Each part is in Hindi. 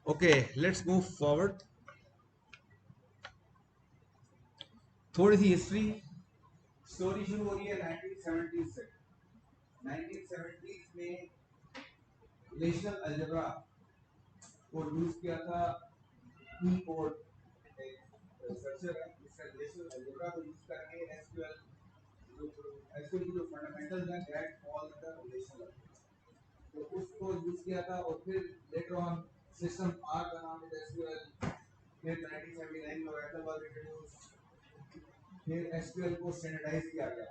Okay, let's move forward. थोड़ी सी हिस्ट्री स्टोरी शुरू हो रही है 1970 से। 1970 में रिलेशनल अलजेब्रा को यूज किया था ई कोड, रिसर्चर है जिसका रिलेशनल अलजेब्रा को यूज करके एसक्यूएल की जो फंडामेंटल्स हैं that fall under relational algebra, तो उसको यूज किया था। और फिर लेटर ऑन सिस्टम आर का नाम है एसक्यूएल। फिर 1979 में ओरेकल वाज इंट्रोड्यूस। फिर एसक्यूएल को स्टैंडर्डाइज किया गया,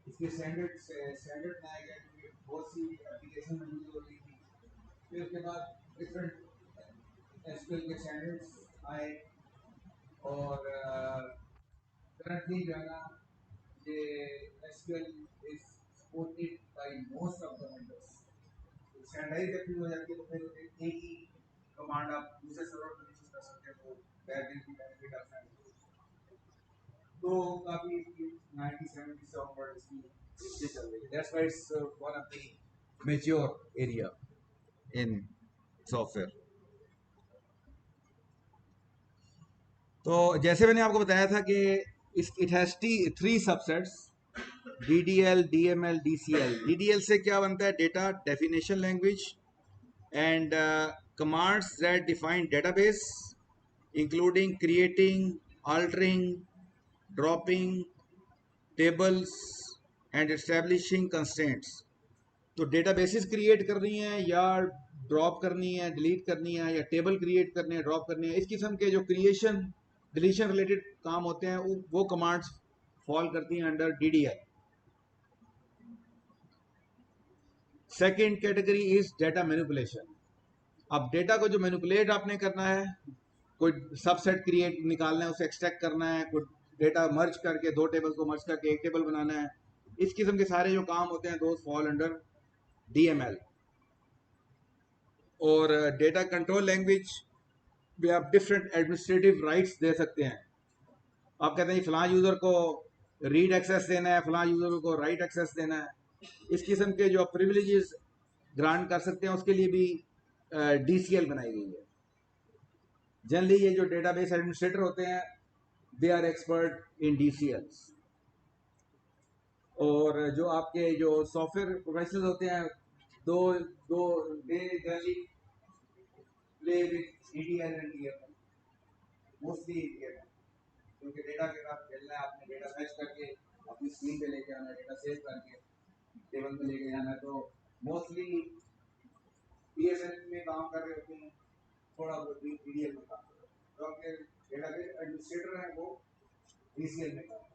इसके स्टैंडर्ड बनाया गया क्योंकि बहुत सी एप्लीकेशन में यूज हो रही थी। फिर उसके बाद डिफरेंट एसक्यूएल के स्टैंडर्ड्स आए और करंटली जो है ना ये SQL is supported by most of the vendors. Standardise जब हो जाती है तो फिर एक ही कमांड आप दूसरे सर्वर पर यूज कर सकते हो, that will be benefit of standardise. तो काफी 1970 से ऑनवर्ड इसकी हिस्ट्री चल रही है। That's why it's one of the mature area in software. तो जैसे मैंने आपको बताया था कि it has three subsets, DDL, DML, DCL। DDL से क्या बनता है? Data definition language and commands that define database including creating, altering, dropping tables and establishing constraints। तो डेटाबेसेस क्रिएट करनी है या ड्रॉप करनी है, डिलीट करनी है, या टेबल क्रिएट करनी है, ड्रॉप करनी है, इस किस्म के जो क्रिएशन डिलीशन रिलेटेड काम होते हैं वो कमांड्स फॉल करती हैं under DDL। Second category is data manipulation. अब डेटा को जो मैनिपुलेट आपने करना है, कोई सबसेट क्रिएट निकालना है, उसे एक्सट्रैक्ट करना है, कोई डेटा मर्ज करके दो टेबल को मर्ज करके एक टेबल बनाना है, इस किस्म के सारे जो काम होते हैं दोस्त फॉल अंडर DML। और डेटा कंट्रोल लैंग्वेज में आप डिफरेंट एडमिनिस्ट्रेटिव राइट्स दे सकते हैं। आप कहते हैं फलां यूज़र को रीड एक्सेस देना है, फलां यूज़र को राइट एक्सेस देना है, इस किस्म के जो प्रिविलेजेस ग्रांट कर सकते हैं उसके लिए भी DCL बनाई गई है। जनरली ये जो डेटाबेस एडमिनिस्ट्रेटर होते हैं they are expert in DCLs। और जो आपके जो सॉफ्टवेयर प्रोफेशनल्स होते हैं दो दो they generally play with DDL and DML, mostly DML, क्योंकि डेटा के साथ खेलना है, आपने डेटा फैच करके अपनी स्क्रीन पे लेके आना है, डेटा सेव करके टेबल पे लेके जाना है। तो मोस्टली PSL में काम कर रहे होते हैं, थोड़ा बहुत DDL में काम कर रहे हैं। तो आपके डेटाबेस एडमिनिस्ट्रेटर हैं वो DCL में काम।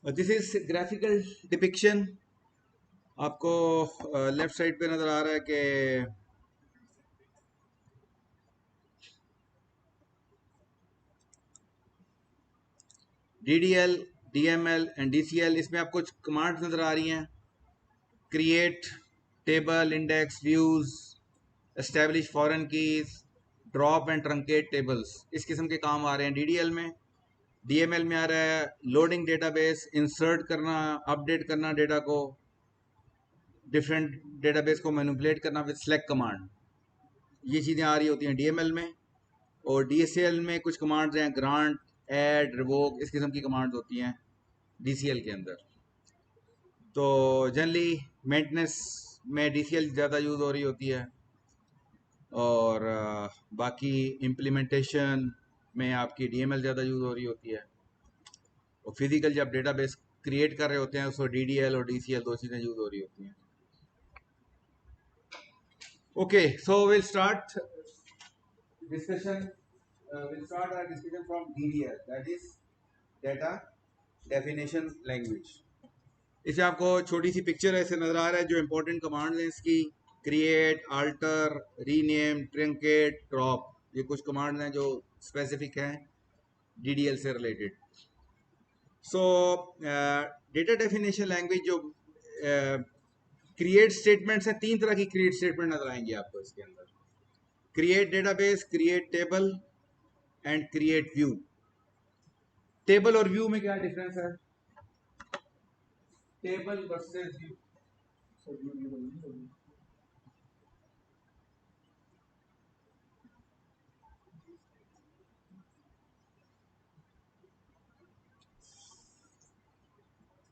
This is graphical depiction. आपको लेफ्ट साइड पे नजर आ रहा है कि DDL, DML एंड DCL, इसमें आपको कुछ कमांड्स नजर आ रही हैं, create table, index, views, establish foreign keys, drop and truncate tables, इस किस्म के काम आ रहे हैं DDL में। DML में आ रहा है लोडिंग डेटाबेस, इंसर्ट करना, अपडेट करना डेटा को, डिफरेंट डेटाबेस को मैनिपुलेट करना विद सेलेक्ट कमांड, ये चीज़ें आ रही होती हैं DML में। और DCL में कुछ कमांड्स हैं, ग्रांट, ऐड, रिवोक, इस किस्म की कमांड्स होती हैं DCL के अंदर। तो जनरली मेंटेनेंस में DCL ज़्यादा यूज़ हो रही होती है, और बाकी इम्प्लीमेंटेशन में आपकी DML ज़्यादा यूज़ हो रही होती है। और फिजिकल जब डेटाबेस क्रिएट कर रहे होते हैं उसको DDL और DCL दो चीज़ें यूज़ हो रही होती हैं। Okay, so will start discussion. We'll start our discussion from DDL, that is data definition language। इससे आपको छोटी सी पिक्चर ऐसे नजर आ रहा है, जो इंपॉर्टेंट कमांड्स हैं इसकी, create, alter, rename, trinket, drop, ये कुछ कमांड्स हैं जो स्पेसिफिक हैं DDL से रिलेटेड। सो डेटा डेफिनेशन लैंग्वेज जो क्रिएट स्टेटमेंट्स हैं, तीन तरह की क्रिएट स्टेटमेंट नजर आएंगी आपको इसके अंदर, create database, create table and create view. Table और व्यू में क्या डिफरेंस है? Table versus view.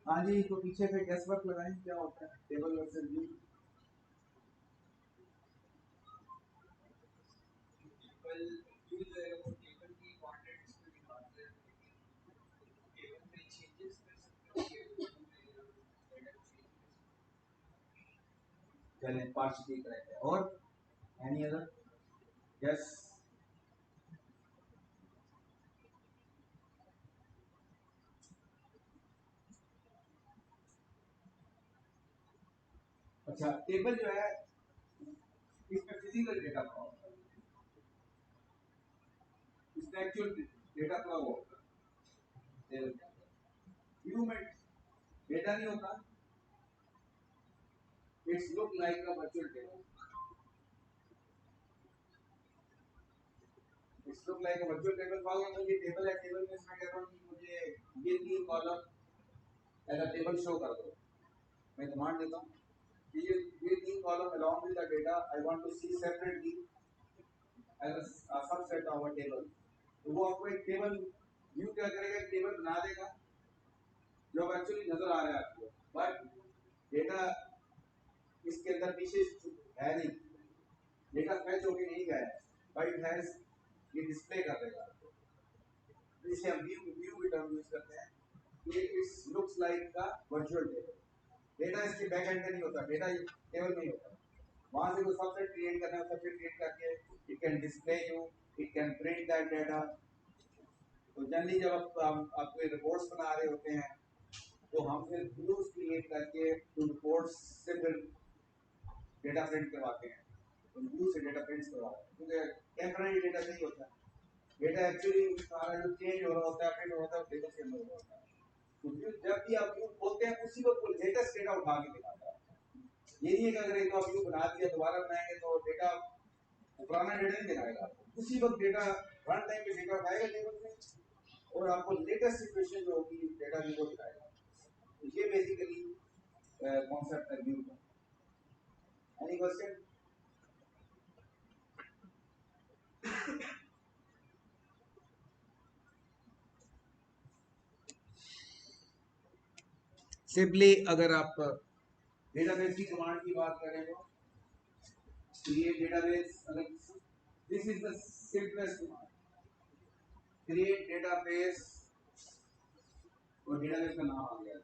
हाँ जी, तो पीछे से गैस वर्क लगाएं, क्या होता है टेबल वर्सेस व्यू। चलें, पार्शियली करेक्ट है। और एनी अदर? यस। अच्छा, टेबल जो है इसमें फिजिकल डेटा फ्लो होता है, इसमें एक्चुअल डेटा फ्लो होता है टेबल के अंदर। व्यू में डेटा नहीं होता, it's look like a virtual table. It's look like a virtual table. For example ये टेबल है, टेबल में इसमें कह रहा हूँ कि मुझे ये तीन column as a table show कर दो। मैं कमांड देता हूँ कि ये तीन column along with the data I want to see separately as a subset of a table। तो वो आपको एक टेबल व्यू क्या करेगा, एक टेबल बना देगा जो एक्चुअली नजर आ रहा है आपको, बट डेटा इसके अंदर पीछे है नहीं, डेटा फैच होके नहीं गया है, बट इट हैज ये डिस्प्ले कर देगा आपको। जिसे हम व्यू व्यू की टर्म यूज करते हैं। ये इट्स लुक्स लाइक का वर्चुअल टेबल। डेटा इसके बैक एंड पे नहीं होता, डेटा टेबल में ही होता है। वहां से कोई सबसेट क्रिएट करना है, सबसेट क्रिएट करके it can display you, it can print that data. तो जनरली जब आप कोई रिपोर्ट्स बना रहे होते हैं तो हम फिर व्यूज क्रिएट करके उन रिपोर्ट्स से फिर डेटा प्रिंट करवाते हैं, तो व्यू से डेटा प्रिंट करवाते हैं, क्योंकि टेम्पररी डेटा नहीं होता, डेटा एक्चुअली सारा जो चेंज हो रहा होता है, अपडेट हो रहा होता है, डेटा से हो रहा होता है। तो जब भी आप व्यू खोलते हैं उसी वक्त लेटेस्ट डेटा उठा के दिखाता है। ये नहीं है कि अगर एक बार व्यू बना दिया दोबारा बनाएंगे तो डेटा पुराना डेटा नहीं दिखाएगा आपको, उसी वक्त डेटा रन टाइम पे डेटा उठाएगा टेबल से और आपको लेटेस्ट सिचुएशन जो होगी डेटा व्यू को दिखाएगा। तो ये बेसिकली कॉन्सेप्ट है व्यू का। Any question? सिंपली अगर आप डेटाबेस की कमांड की बात करें तो create database, this is the simplest command. Create database और डेटाबेस का नाम आ गया है,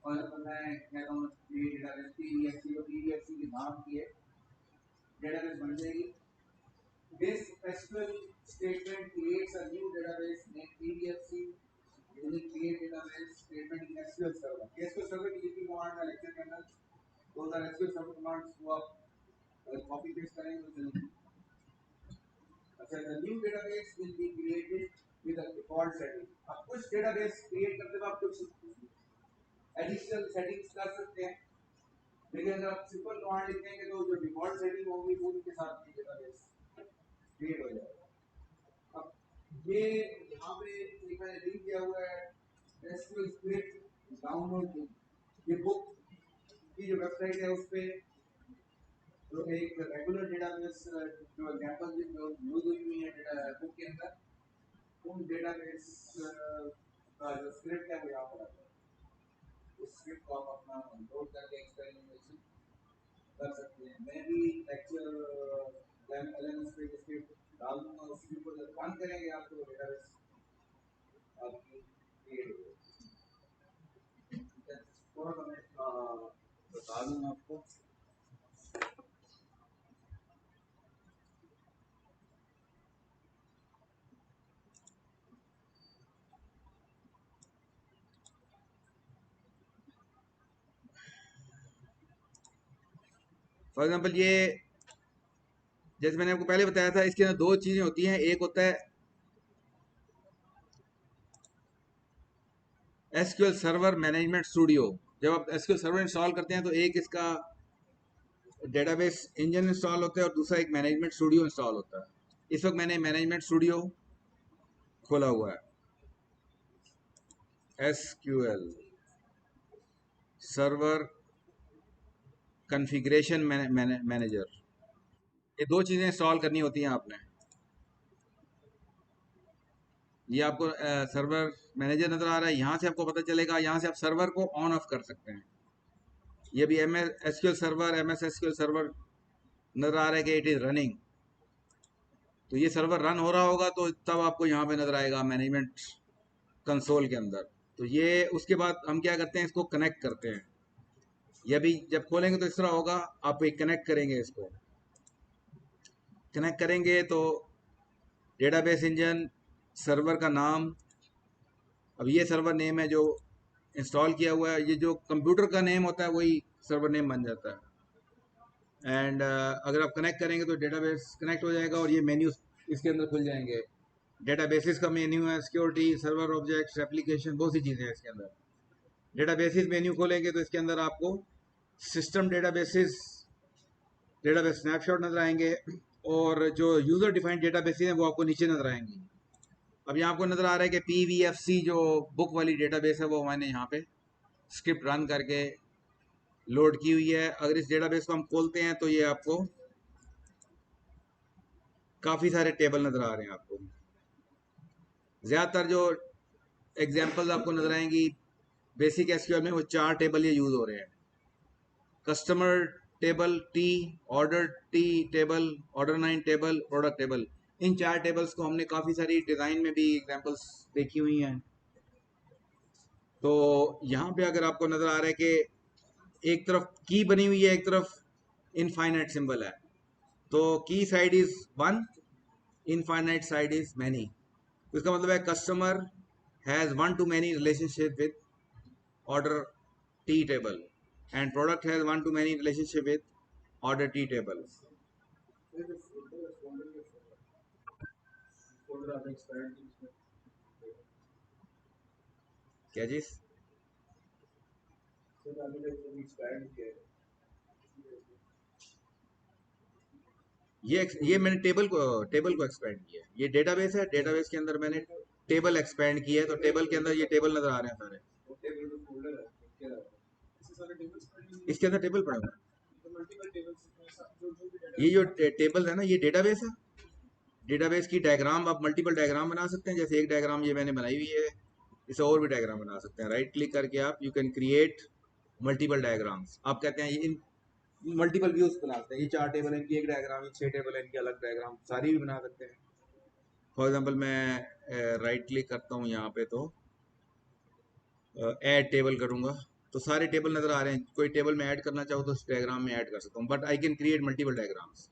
और मैं कहता हूँ क्रिएट डेटाबेस पीडीएफसी, तो पीडीएफसी के नाम की है डेटाबेस बन जाएगी। This SQL statement creates a new database named PDFC using create database statement in SQL Server। SQL Server की जितनी कमांड है लेक्चर के अंदर, those are SQL Server commands को आप अगर कॉपी पेस्ट करेंगे तो चलेंगे। अच्छा, the new database will be created with a default setting। अब कुछ database create करते वक्त आप कुछ additional settings कर सकते हैं, लेकिन अगर आप सिंपल कमांड लिखेंगे तो जो डिफॉल्ट सेटिंग होगी वो उनके साथ ही डेटाबेस क्रिएट हो जाएगा। अब ये यहाँ पे एक मैंने लिंक दिया हुआ है एसक्यूएल स्क्रिप्ट डाउनलोड की, ये बुक की जो वेबसाइट है उस पे जो एक रेगुलर डेटाबेस जो एग्जांपल जो यूज हुई है डेटा बुक के अंदर, उन डेटाबेस का जो स्क्रिप्ट है वो यहाँ पर आता है। उस स्क्रिप्ट को आप अपना लोड करके एक्सपेरिमेंटेशन कर सकते हैं। मैं भी लेक्चर एलएमएस पे स्क्रिप्ट डाल दूंगा, उसके ऊपर जब रन करेंगे आपको डेटाबेस आपकी क्रिएट हो जाएगी। थोड़ा सा मैं बता दूंगा आपको। फॉर एग्जाम्पल ये जैसे मैंने आपको पहले बताया था, इसके अंदर दो चीजें होती हैं, एक होता है एसक्यूएल सर्वर मैनेजमेंट स्टूडियो। जब आप एसक्यूएल सर्वर इंस्टॉल करते हैं तो एक इसका डेटाबेस इंजन इंस्टॉल होता है और दूसरा एक मैनेजमेंट स्टूडियो इंस्टॉल होता है। इस वक्त मैंने मैनेजमेंट स्टूडियो खोला हुआ है, एसक्यूएल सर्वर कॉन्फ़िगरेशन मैनेजर, ये दो चीज़ें इंस्टॉल करनी होती हैं आपने। ये आपको सर्वर मैनेजर नज़र आ रहा है, यहाँ से आपको पता चलेगा, यहाँ से आप सर्वर को ऑन ऑफ कर सकते हैं। ये भी SQL server, MS SQL server नज़र आ रहा है कि इट इज़ रनिंग। तो ये सर्वर रन हो रहा होगा तो तब आपको यहाँ पे नज़र आएगा मैनेजमेंट कंसोल के अंदर। तो ये उसके बाद हम क्या करते हैं, इसको कनेक्ट करते हैं। ये भी जब खोलेंगे तो इस तरह होगा, आप एक कनेक्ट करेंगे, इसको कनेक्ट करेंगे तो डेटाबेस इंजन, सर्वर का नाम, अब ये सर्वर नेम है जो इंस्टॉल किया हुआ है, ये जो कंप्यूटर का नेम होता है वही सर्वर नेम बन जाता है। एंड अगर आप कनेक्ट करेंगे तो डेटाबेस कनेक्ट हो जाएगा और ये मेन्यू इसके अंदर खुल जाएंगे। डेटाबेसिस का मेन्यू है, सिक्योरिटी, सर्वर ऑब्जेक्ट्स, एप्लीकेशन, बहुत सी चीज़ें हैं इसके अंदर। डेटाबेसिस मेन्यू खोलेंगे तो इसके अंदर आपको सिस्टम डेटाबेसिस, डेटाबेस स्नैपशॉट नजर आएंगे और जो यूज़र डिफाइंड डेटाबेसिस हैं वो आपको नीचे नजर आएंगी। अब यहाँ आपको नजर आ रहा है कि PVFC जो बुक वाली डेटाबेस है वो मैंने यहाँ पे स्क्रिप्ट रन करके लोड की हुई है। अगर इस डेटाबेस को हम खोलते हैं तो ये आपको काफ़ी सारे टेबल नज़र आ रहे हैं। आपको ज़्यादातर जो एग्जांपल्स आपको नज़र आएंगी बेसिक एसक्यूएल में, वो 4 टेबल ये यूज़ हो रहे हैं। Customer table T, order T table, order 9 table, product table. इन 4 टेबल्स को हमने काफ़ी सारी डिज़ाइन में भी एग्जांपल्स देखी हुई हैं। तो यहाँ पे अगर आपको नज़र आ रहा है कि एक तरफ की बनी हुई है, एक तरफ इनफाइनाइट सिंबल है, तो की side is one, infinite side is many. इसका मतलब है customer has one two many relationship with order T table and product has one two many relationship with order T table. क्या चीज? ये मैंने टेबल को एक्सपेंड किया है। ये डेटाबेस है, डेटाबेस के अंदर मैंने टेबल एक्सपेंड किया है, तो टेबल के अंदर ये टेबल नजर आ रहे हैं सारे। इसके अंदर टेबल पड़ा हुआ है। ये जो टेबल है ना, ये डेटाबेस है। डेटाबेस की डायग्राम, आप मल्टीपल डायग्राम बना सकते हैं। जैसे एक डायग्राम ये मैंने बनाई हुई है, इसे और भी डायग्राम बना सकते हैं। राइट क्लिक करके आप you can create multiple diagrams. आप कहते हैं ये इन मल्टीपल व्यूज बनाते हैं, ये 4 टेबल है इनकी एक डायग्राम, ये 6 टेबल है इनकी अलग डायग्राम, सारी भी बना सकते हैं। फॉर एग्जांपल मैं राइट क्लिक करता हूँ यहाँ पे, तो ऐड टेबल करूँगा तो सारे टेबल नजर आ रहे हैं। कोई टेबल में ऐड करना चाहो तो उस डायग्राम में ऐड कर सकता हूँ, but I can create multiple diagrams.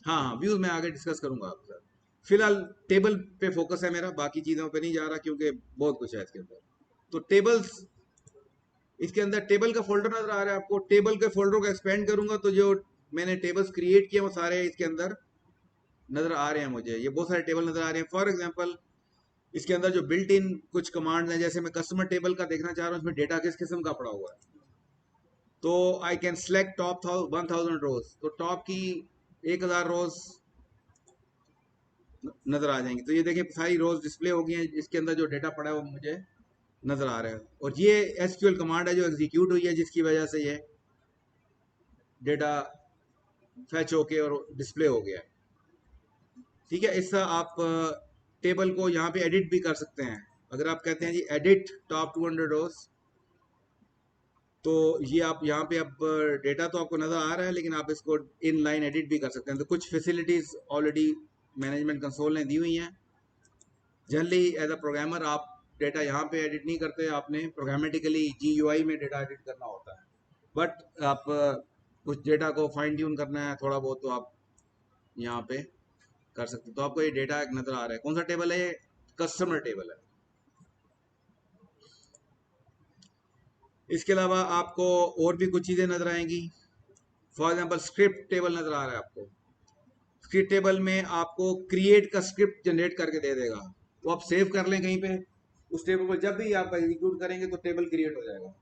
हाँ हाँ, व्यूज मैं आगे डिस्कस करूंगा आपके साथ। फिलहाल टेबल पे फोकस है मेरा, बाकी चीज़ों पे नहीं जा रहा क्योंकि बहुत कुछ है इसके अंदर। तो टेबल्स, इसके अंदर टेबल का फोल्डर नजर आ रहा है आपको। टेबल के फोल्डर को एक्सपेंड करूंगा तो जो मैंने टेबल्स क्रिएट किए वो सारे इसके अंदर नजर आ रहे हैं मुझे। ये बहुत सारे टेबल नजर आ रहे हैं। फॉर एग्जाम्पल इसके अंदर जो बिल्ट इन कुछ कमांड हैं, जैसे मैं कस्टमर टेबल का देखना चाह रहा हूँ, इसमें डेटा किस किस्म का पड़ा हुआ है, तो आई कैन सेलेक्ट टॉप 1000 रोज, तो टॉप की 1000 रोज नजर आ जाएंगी। तो ये देखिए सारी रोज डिस्प्ले हो गई हैं, इसके अंदर जो डेटा पड़ा है वो मुझे नजर आ रहा है। और ये एसक्यूएल कमांड है जो एग्जीक्यूट हुई है, जिसकी वजह से ये डेटा फैच होके और डिस्प्ले हो गया। ठीक है, इससे आप टेबल को यहाँ पे एडिट भी कर सकते हैं। अगर आप कहते हैं जी एडिट टॉप 200 रोज, तो ये आप यहाँ पे अब डेटा तो आपको नजर आ रहा है, लेकिन आप इसको इन लाइन एडिट भी कर सकते हैं। तो कुछ फैसिलिटीज ऑलरेडी मैनेजमेंट कंसोल ने दी हुई हैं। जनरली एज अ प्रोग्रामर आप डेटा यहाँ पे एडिट नहीं करते, आपने प्रोग्रामेटिकली GUI में डेटा एडिट करना होता है। बट आप कुछ डेटा को फाइन ट्यून करना है थोड़ा बहुत, तो आप यहाँ पे कर सकते हैं। तो आपको ये डेटा नजर आ रहा है, कौन सा टेबल है ये? कस्टमर टेबल है। इसके अलावा आपको और भी कुछ चीज़ें नजर आएंगी। फॉर एग्जाम्पल स्क्रिप्ट टेबल नजर आ रहा है आपको। स्क्रिप्ट टेबल में आपको क्रिएट का स्क्रिप्ट जनरेट करके दे देगा, तो आप सेव कर लें कहीं पे। उस टेबल को जब भी आप एग्जीक्यूट करेंगे तो टेबल क्रिएट हो जाएगा।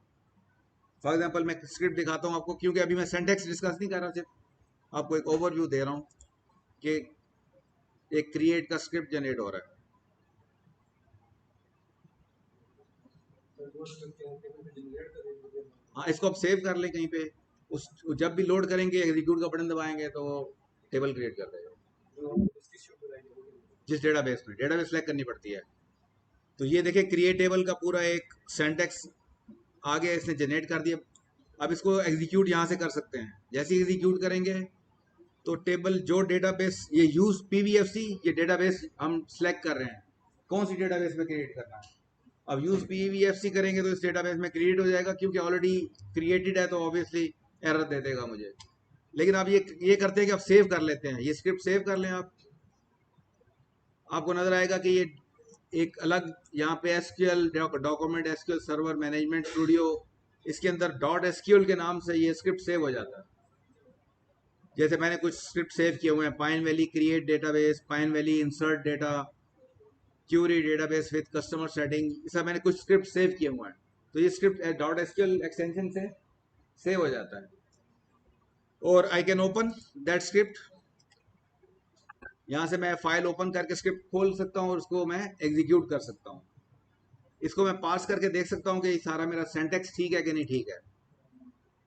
फॉर एग्जाम्पल मैं स्क्रिप्ट दिखाता हूँ आपको, क्योंकि अभी मैं सिंटैक्स डिस्कस नहीं कर रहा, सिर्फ आपको एक ओवरव्यू दे रहा हूँ कि एक क्रिएट का स्क्रिप्ट जनरेट हो रहा है। हाँ, इसको आप सेव कर लें कहीं पे, उस जब भी लोड करेंगे एग्जीक्यूट का बटन दबाएंगे तो टेबल क्रिएट कर देगा जिस डेटाबेस में, डेटाबेस सेलेक्ट करनी पड़ती है। तो ये देखिए क्रिएट टेबल का पूरा एक सिंटैक्स आ गया, इसने जनरेट कर दिया। अब इसको एग्जीक्यूट यहाँ से कर सकते हैं। जैसे ही एग्जीक्यूट करेंगे तो टेबल जो डेटाबेस, ये यूज पीवीएफसी, ये डेटाबेस हम सेलेक्ट कर रहे हैं कौन सी डेटाबेस में क्रिएट करना है। अब यूज पीवीएफसी करेंगे तो इस डेटाबेस में क्रिएट हो जाएगा, क्योंकि ऑलरेडी क्रिएटेड है तो ऑब्वियसली एरर दे देगा मुझे। लेकिन अब ये करते हैं कि आप सेव कर लेते हैं, ये स्क्रिप्ट सेव कर लें आप। आपको नजर आएगा कि ये एक अलग यहाँ पे SQL document SQL server management studio, इसके अंदर डॉट एसक्यूएल के नाम से ये स्क्रिप्ट सेव हो जाता है। जैसे मैंने कुछ स्क्रिप्ट सेव किए हुए हैं, Pine Valley create database, Pine Valley insert data, query database with customer setting, ये सब मैंने कुछ स्क्रिप्ट सेव किए हुए हैं। तो ये स्क्रिप्ट डॉट एसक्यूएल एक्सटेंशन से सेव हो जाता है और I can open that script. यहाँ से मैं फाइल ओपन करके स्क्रिप्ट खोल सकता हूँ और उसको मैं एग्जीक्यूट कर सकता हूँ। इसको मैं पास करके देख सकता हूँ कि सारा मेरा सिंटैक्स ठीक है कि नहीं ठीक है।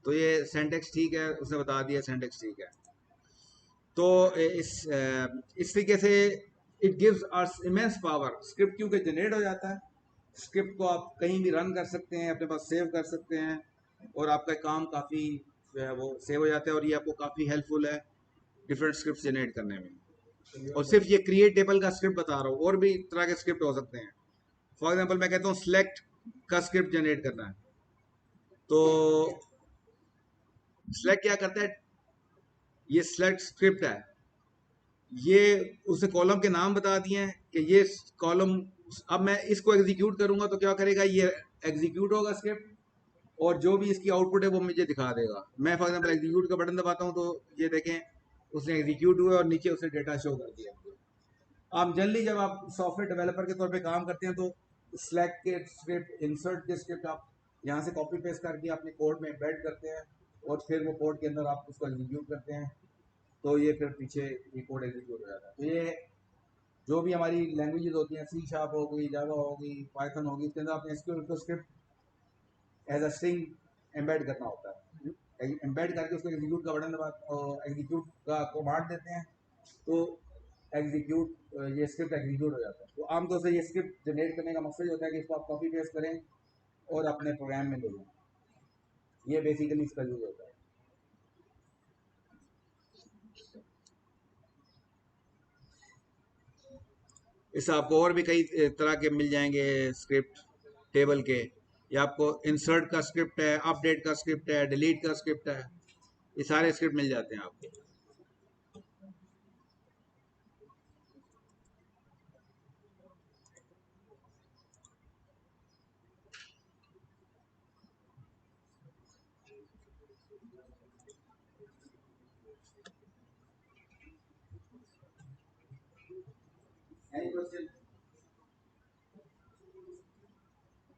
तो ये सिंटैक्स ठीक है, उसने बता दिया सिंटैक्स ठीक है। तो इस तरीके से it gives us immense power. Script क्योंकि जनरेट हो जाता है, स्क्रिप्ट को आप कहीं भी रन कर सकते हैं, अपने पास सेव कर सकते हैं और आपका काम काफ़ी जो है वो सेव हो जाता है और ये आपको काफ़ी हेल्पफुल है डिफरेंट स्क्रिप्ट जनरेट करने में। और सिर्फ ये क्रिएट टेबल का स्क्रिप्ट बता रहा हूँ, और भी तरह के स्क्रिप्ट हो सकते हैं। फॉर एग्जाम्पल मैं कहता हूँ सिलेक्ट का स्क्रिप्ट जनरेट करना है, तो सिलेक्ट क्या करता है, ये सिलेक्ट स्क्रिप्ट है, ये उसने कॉलम के नाम बता दिए हैं कि ये कॉलम, अब मैं इसको एग्जीक्यूट करूंगा तो क्या करेगा, ये एग्जीक्यूट होगा स्क्रिप्ट और जो भी इसकी आउटपुट है वो मुझे दिखा देगा। मैं फॉर एग्जाम्पल एग्जीक्यूट का बटन दबाता हूँ तो ये देखें उसने एग्जीक्यूट हुआ और नीचे उसने डेटा शो कर दिया। आप जनरली जब आप सॉफ्टवेयर डेवलपर के तौर पे काम करते हैं तो सिलेक्ट के स्क्रिप्ट, इंसर्ट के स्क्रिप्ट आप यहाँ से कॉपी पेस्ट करके अपने कोड में एम्बेड करते हैं और फिर वो कोड के अंदर आप उसको एग्जीक्यूट करते हैं, तो ये फिर पीछे ये कोड एग्जीक्यूट हो जाता है। तो ये जो भी हमारी लैंग्वेजेस होती हैं, सी शार्प हो गई, जावा हो गई, पाइथन होगी, इसके अंदर आपने एसक्यूएल को script as a string embed करना होता है। एम्बेड करके उसको एग्जीक्यूट का बटन दबा, एग्जीक्यूट का कमांड देते हैं तो एग्जीक्यूट, ये स्क्रिप्ट एग्जीक्यूट हो जाता है। तो आमतौर से ये स्क्रिप्ट जनरेट करने का मकसद होता है कि इसको आप कॉपी पेस्ट करें और अपने प्रोग्राम में ले लें। ये बेसिकली इसका यूज होता है। इस आपको और भी कई तरह के मिल जाएंगे स्क्रिप्ट टेबल के। ये आपको इंसर्ट का स्क्रिप्ट है, अपडेट का स्क्रिप्ट है, डिलीट का स्क्रिप्ट है, ये सारे स्क्रिप्ट मिल जाते हैं आपको। Any question?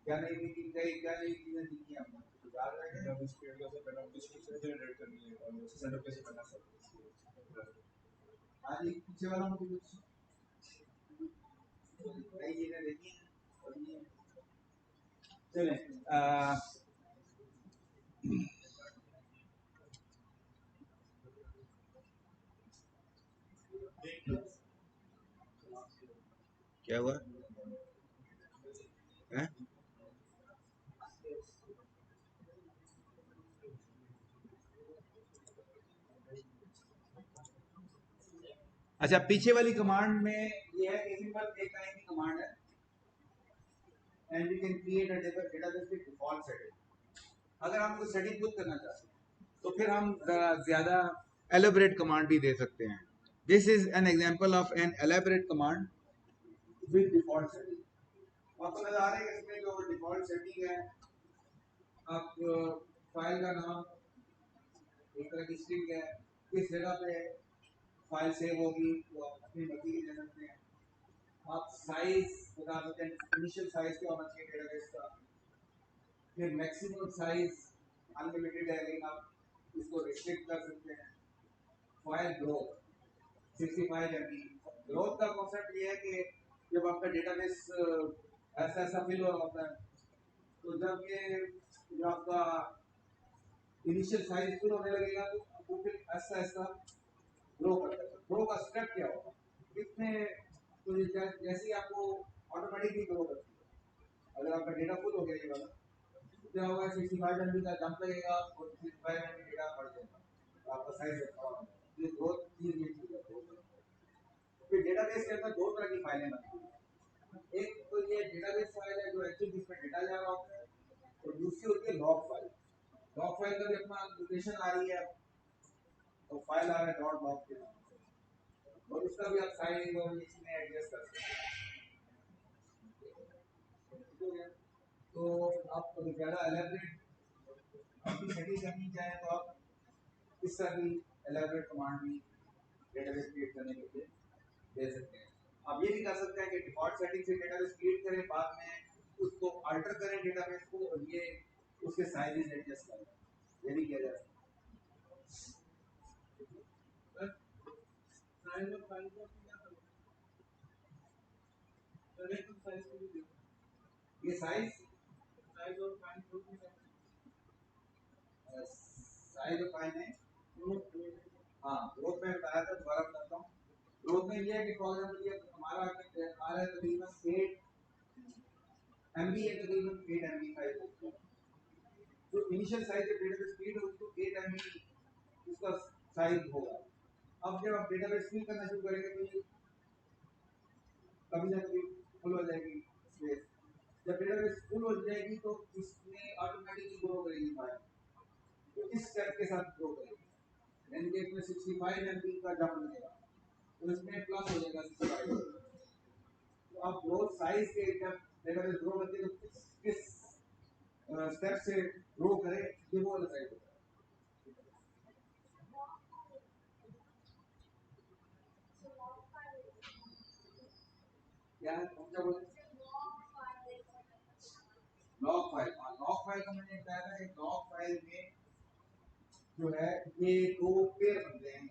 क्या नहीं दिखी, क्या नहीं चीजें दिखी आपको? कुछ याद रह गया? इस पेड़ का पहले डिस्क्रिप्शन जनरेट करनी है और उसे सेटअप कैसे करना है। हाँ जी, पीछे वाला मुझे कुछ नई चीजें देखी हैं और ये चलें। क्या हुआ है? अच्छा, पीछे वाली कमांड में ये है कि सिंपल एक लाइन की कमांड है and we can create a database with default setting. अगर हम कोई सेटिंग खुद करना चाहते हैं तो फिर हम ज्यादा एलेबरेट कमांड भी दे सकते हैं। This is an example of an elaborate command with default setting. आपको नजर आ रहा है कि इसमें जो डिफॉल्ट सेटिंग है, आप फाइल का नाम एक तरह की स्ट्रिंग है, किस जगह पे फाइल सेव होगी वो आप अपनी मर्जी की दे सकते हैं। आप साइज बता सकते हैं, इनिशियल साइज क्या होना चाहिए डेटाबेस का, फिर मैक्सिमम साइज अनलिमिटेड है लेकिन आप इसको रिस्ट्रिक्ट कर सकते हैं। File growth 65 MB। ग्रोथ का कॉन्सेप्ट ये है कि जब आपका डेटाबेस ऐसा ऐसा फिल हो रहा होता है तो जब ये जो आपका इनिशियल साइज फुल होने लगेगा तो वो फिर ऐसा ऐसा ग्रो करता है। ग्रो का स्टेप क्या होगा, कितने, तो जैसे ही आपको ऑटोमेटिकली ग्रो करती है। अगर आपका डेटा फुल हो गया ये वाला, तो क्या होगा, 65 एमबी का जंप लगेगा और 65 एमबी डेटा बढ़ जाएगा, तो आपका साइज अच्छा होगा। ये ग्रोथ चीज ये चीज है। फिर डेटाबेस के अंदर दो तरह की फाइलें बनती हैं। एक तो ये डेटाबेस फाइल है जो एक्चुअली जिसमें डेटा जा रहा होता है, और दूसरी होती है लॉग फाइल। लॉग फाइल का भी अपना लोकेशन आ रही है, तो फाइल आ रहा है डॉट लॉग के नाम से, और उसका भी आप साइज और इसमें एडजस्ट कर सकते हैं। तो आप ज़्यादा एलेबरेट अपनी सेटिंग करनी चाहें तो आप इस तरह की एलेबरेट कमांड भी डेटाबेस क्रिएट करने के लिए दे सकते हैं। आप ये भी कर सकते हैं कि डिफॉल्ट सेटिंग से डेटाबेस क्रिएट करें, बाद में उसको अल्टर करें डेटाबेस को, और ये उसके साइजेस एडजस्ट करें, ये भी किया जा सकता है। साइज और फाइल को क्या करें, ये साइज साइज और फाइल को साइज और फाइल है। हाँ, ग्रोथ में बताया था, दोबारा बताता हूँ। ग्रोथ में ये है कि फॉर एग्जांपल ये हमारा आ रहा है तकरीबन 8 MB है, तकरीबन 8 MB साइज। जो इनिशियल साइज है डेटाबेस स्पीड है उसको 8 MB उसका साइज होगा। अब जब आप डेटाबेस फिल करना शुरू करेंगे तो ये कभी ना कभी फुल हो जाएगी स्पेस। जब डेटाबेस फुल हो जाएगी तो इसमें ऑटोमेटिकली ग्रो करेगी फाइल, तो इस स्टेप के साथ ग्रो करेगी। यानी कि इसमें 65 MB का जंप मिलेगा, तो इसमें प्लस हो जाएगा 65। तो आप ग्रोथ साइज के जब डेटाबेस ग्रो करते हैं तो किस स्टेप से ग्रो करें, ये वो वाला साइज होता है। क्या है, कौन सा बोले, लॉग फाइल। लॉग फाइल का मैंने बताया था कि लॉग फाइल में जो है ये दो पेयर बनते हैं।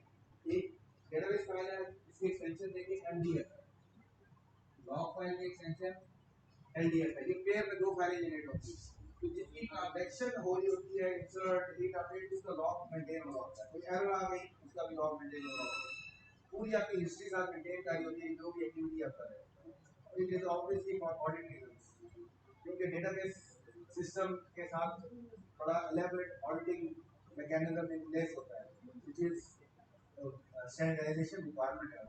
एक डेटाबेस फाइल है, इसकी एक्सटेंशन देखिए एमडीएफ है। लॉग फाइल की एक्सटेंशन एलडीएफ है। ये पेयर में दो फाइलें जनरेट होती है, तो जितनी ट्रांजैक्शन हो रही होती है, इंसर्ट डिलीट अपडेट, उसका लॉग मेंटेन हो रहा होता है। कोई एरर आ गई उसका भी लॉग मेंटेन हो रहा होता है। पूरी आपकी हिस्ट्री साथ मेंटेन करी होती है, जो भी एक्टिविटी आप कर रहे हैं। It is obviously for audit reasons, क्योंकि डेटाबेस सिस्टम के साथ बड़ा elaborate auditing mechanism in place होता है, व्हिच इज स्टैंडर्डाइजेशन रिक्वायरमेंट है।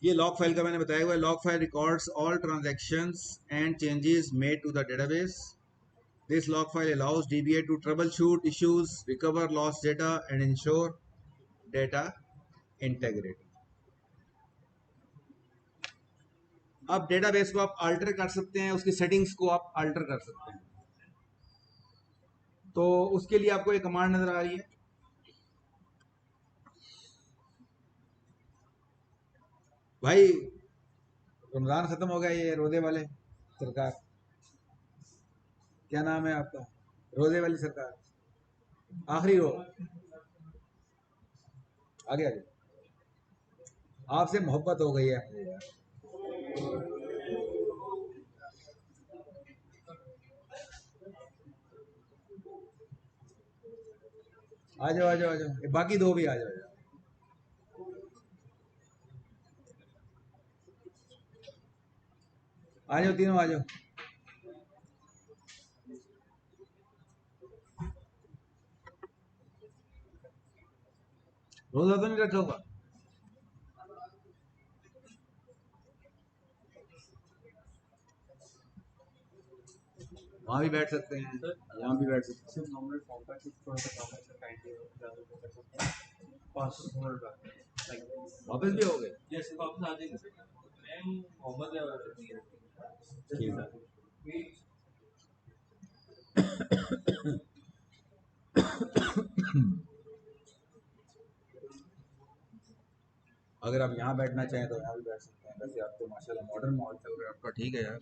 ये लॉग फाइल का मैंने बताया हुआ है। Log file records all transactions and changes made to the database. This log file allows DBA to troubleshoot issues, recover lost data and ensure data integrity. अब डेटाबेस को आप अल्टर कर सकते हैं, उसकी सेटिंग्स को आप अल्टर कर सकते हैं। तो उसके लिए आपको एक कमांड नजर आ रही है, भाई रमजान खत्म हो गया, ये रोजे वाले सरकार, क्या नाम है आपका, रोजे वाली सरकार, आखिरी रो, आगे आगे, आपसे मोहब्बत हो गई है मुझे यार। आ जाओ आ जाओ आ जाओ, बाकी दो भी आ जाओ यार। आ जाओ, तीनों आ जाओ। रोजा तो नहीं रखा होगा, वहाँ भी बैठ सकते हैं, यहाँ भी बैठ सकते हैं। नॉर्मल फॉर्म का कुछ थोड़ा सा काम है, काइंडली कर सकते हैं। 500 का वापस भी हो गए, यस वापस आ जाएंगे। मैं मोहम्मद ठीक है। अगर आप यहाँ बैठना चाहें तो यहाँ भी बैठ सकते हैं। वैसे आप तो माशाल्लाह मॉडर्न माहौल चल रहा है आपका, ठीक है यार,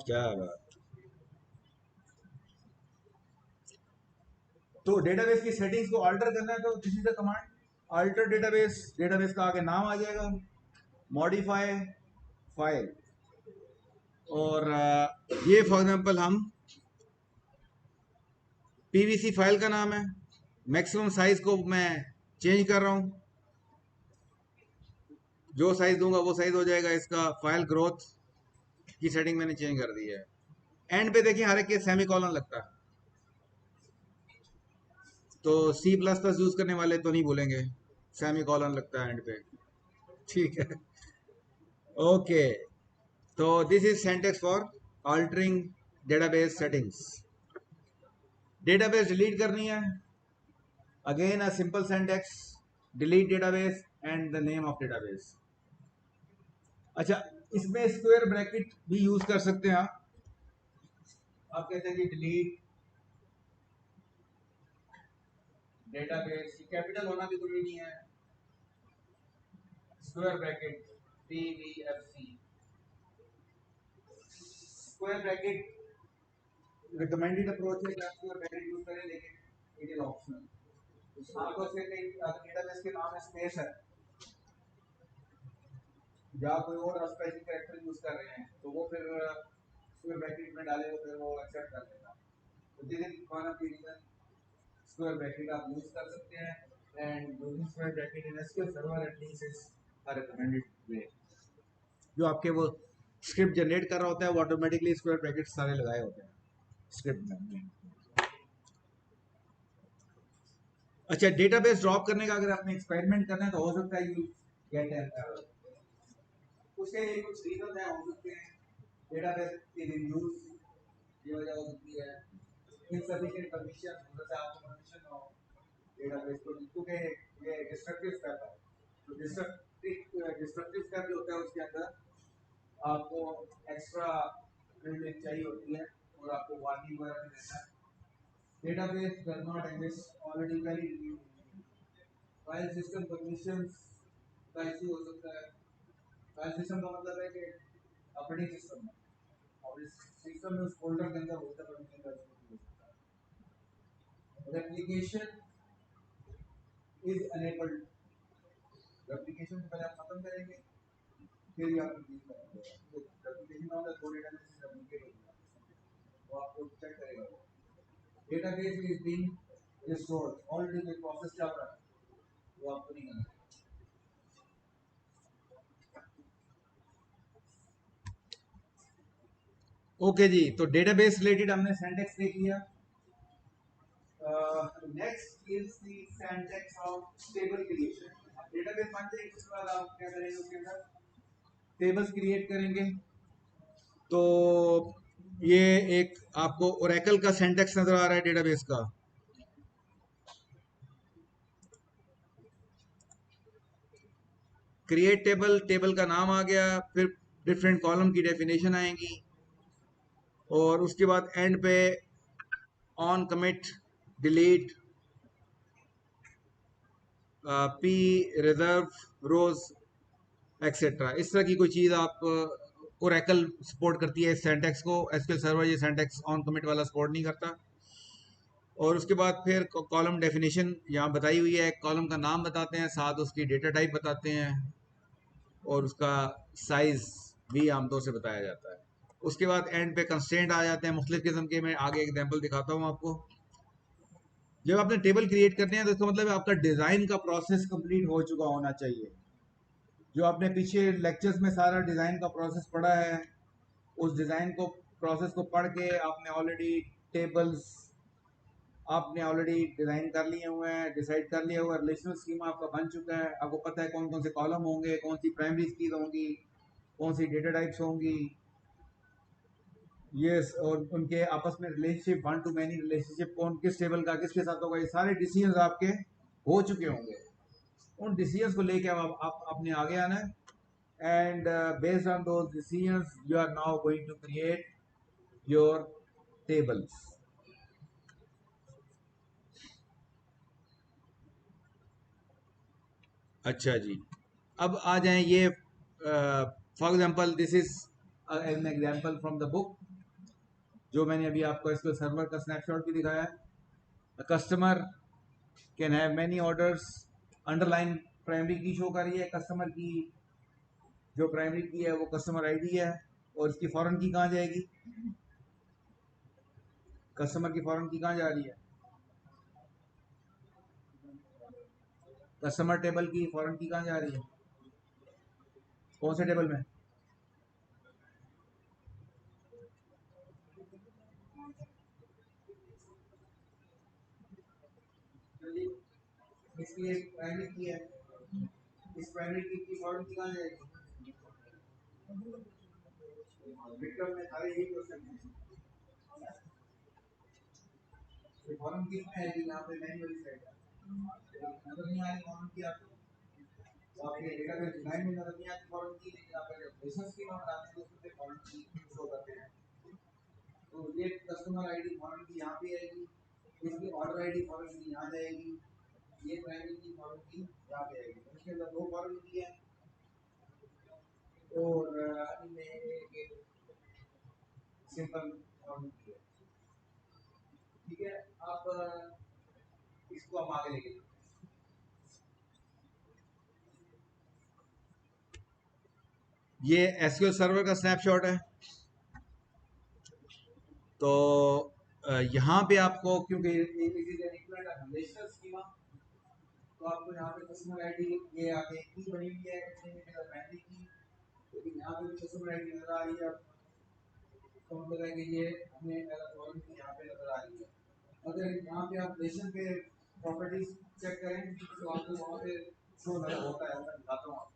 क्या बात। तो डेटाबेस की सेटिंग्स को अल्टर करना है तो this is the command alter database. Database का आगे नाम आ जाएगा, मॉडिफाई फाइल, और ये फॉर एग्जांपल हम पीवीसी फाइल का नाम है। मैक्सिमम साइज को मैं चेंज कर रहा हूँ, जो साइज दूंगा वो साइज हो जाएगा। इसका फाइल ग्रोथ की सेटिंग मैंने चेंज कर दी है। एंड पे देखिए हर एक के सेमी कॉलन लगता है, तो सी प्लस प्लस यूज करने वाले तो नहीं बोलेंगे, सेमी कॉलन लगता है एंड पे, ठीक है। ओके, तो this is syntax for altering database settings. Database delete करनी है, again a simple syntax, delete database and the name of database. अच्छा, इसमें स्क्वायर ब्रैकेट भी यूज कर सकते हैं आप कहते हैं कि डिलीट डेटाबेस, कैपिटल होना भी जरूरी नहीं है, square bracket PVFC. Square bracket recommended approach है कि आप स्क्वायर ब्रैकेट यूज करें, लेकिन इट इज ऑप्शनल। आपको से कहीं डेटाबेस के नाम में स्पेस है या कोई और स्पेशल कैरेक्टर यूज कर रहे हैं तो वो फिर स्क्वायर ब्रैकेट में डालेगा, फिर वो एक्सेप्ट कर लेगा। तो this is one of the reason square bracket आप यूज कर सकते हैं। And using square bracket in SQL server at least is a recommended way. जो आपके वो स्क्रिप्ट जनरेट कर रहा होता है वो ऑटोमेटिकली स्क्वायर ब्रैकेट सारे लगाए होते हैं स्क्रिप्ट में। अच्छा, डेटाबेस ड्रॉप करने का अगर आपने एक्सपेरिमेंट करना है तो हो सकता है यू गेट एन एरर। उसके कुछ रीजन है, हो सकते हैं डेटाबेस की रिव्यूज ये वजह हो सकती है, इनसफिशिएंट परमिशन, हो सकता है आपको परमिशन हो डेटाबेस को, क्योंकि ये डिस्ट्रक्टिव स्टेप है। तो डिस्ट्रक्टिव स्टेप जो होता है उसके अंदर आपको एक्स्ट्रा प्रिविलेज चाहिए होती है और आपको वार्निंग वगैरह भी देना है। Database does not exist already very, file system permissions का इशू हो सकता है। फाइल सिस्टम का मतलब है कि ऑपरेटिंग सिस्टम में, और इस सिस्टम में उस फोल्डर के अंदर होता है परमिशन का इशू हो सकता है। रेप्लिकेशन इज अनेबल्ड, रेप्लिकेशन को पहले आप खत्म करेंगे फिर ही आप यूज करेंगे। तो रेप्लिकेशन का मतलब दो डेटाबेस से रेप्लिकेट हो गया, वो आपको चेक करेगा। वो database is being restored, already जो प्रोसेस चल रहा है वो आपको नहीं करना। ओके जी, तो डेटाबेस रिलेटेड हमने सिंटैक्स देख लिया। Next is the syntax of table creation. Database मान लीजिए उसके बाद आप क्या करेंगे, उसके अंदर टेबल्स क्रिएट करेंगे। तो ये एक आपको ओरेकल का सिंटैक्स नजर आ रहा है डेटाबेस का। क्रिएट टेबल, टेबल का नाम आ गया, फिर डिफरेंट कॉलम की डेफिनेशन आएंगी, और उसके बाद एंड पे on commit delete preserve rows etcetera, इस तरह की कोई चीज़ आप ओरेकल सपोर्ट करती है इस सिंटैक्स को। एसक्यूएल सर्वर ये सिंटैक्स ऑन कमिट वाला सपोर्ट नहीं करता। और उसके बाद फिर कॉलम डेफिनेशन यहाँ बताई हुई है, कॉलम का नाम बताते हैं, साथ उसकी डेटा टाइप बताते हैं, और उसका साइज भी आमतौर से बताया जाता है। उसके बाद एंड पे कंस्ट्रेंट आ जाते हैं मुख्तलिफ किस्म के। मैं आगे एग्जाम्पल दिखाता हूँ आपको। जब आपने टेबल क्रिएट करते हैं तो इसका मतलब है आपका डिज़ाइन का प्रोसेस कंप्लीट हो चुका होना चाहिए। जो आपने पीछे लेक्चर्स में सारा डिज़ाइन का प्रोसेस पढ़ा है, उस डिज़ाइन को प्रोसेस को पढ़ के आपने ऑलरेडी टेबल्स आपने ऑलरेडी डिज़ाइन कर लिए हुए हैं, डिसाइड कर लिया हुआ है, रिलेशनल स्कीमा आपका बन चुका है, आपको पता है कौन कौन से कॉलम होंगे, कौन सी प्राइमरी कीज होंगी, कौन सी डेटा टाइप्स होंगी, यस, और उनके आपस में relationship, one two many relationship, कौन किस टेबल का किसके साथ होगा, ये सारे डिसीजंस आपके हो चुके होंगे। उन डिसीजंस को लेके आप अपने आगे आना है, and based on those decisions you are now going to create your tables. अच्छा जी, अब आ जाएं ये for example this is an example from the book, जो मैंने अभी आपको इसको सर्वर का स्नैपशॉट भी दिखाया है। Customer can have many orders, underline primary की शो कर रही है, कस्टमर की जो प्राइमरी की है वो कस्टमर आईडी है, और इसकी फॉरेन की कहाँ जाएगी, कस्टमर की फॉरेन की कहाँ जा रही है, कस्टमर टेबल की फॉरेन की कहाँ जा रही है, कौन से टेबल में, इसकी एक प्राइमरी की है, इस प्राइमरी की फॉरेन की कहाँ जाएगी, विक्रम में सारे यही क्वेश्चन है, फॉरेन की में है यहाँ पे मैन्युअली सेट है, नजर नहीं आ रही फॉरेन की आपको, तो आपके डेटाबेस डिजाइन में नजर नहीं आती फॉरेन की, लेकिन आप जब बिजनेस की में बनाते हैं तो उसमें फॉरेन की शो करते हैं। तो ये कस्टमर आईडी फॉरेन की यहाँ पे आएगी, इसकी ऑर्डर आईडी फॉरेन की यहाँ जाएगी, ये प्राइमरी की फॉरेन की यहाँ पे आएगी, तो इसके अंदर दो फॉरेन की है, और इनमें एक सिंपल फॉरेन की है। ठीक है, आप इसको हम आगे लेके, ये एसक्यूएल सर्वर का स्नैपशॉट है। तो यहाँ पे आपको, क्योंकि रिलेशनल स्कीमा, तो आपको यहाँ पे कस्टमर आईडी ये आगे की बनी हुई है, प्राइमरी की, लेकिन यहाँ पे भी कस्टमर आईडी नजर आ रही है, तो मतलब है कि ये हमें कॉलम की यहाँ पे नजर आ रही है। अगर यहाँ पे आप रिलेशन पे प्रॉपर्टीज चेक करें तो आपको वहाँ पे शो नजर होता है, मैं दिखाता हूँ आपको।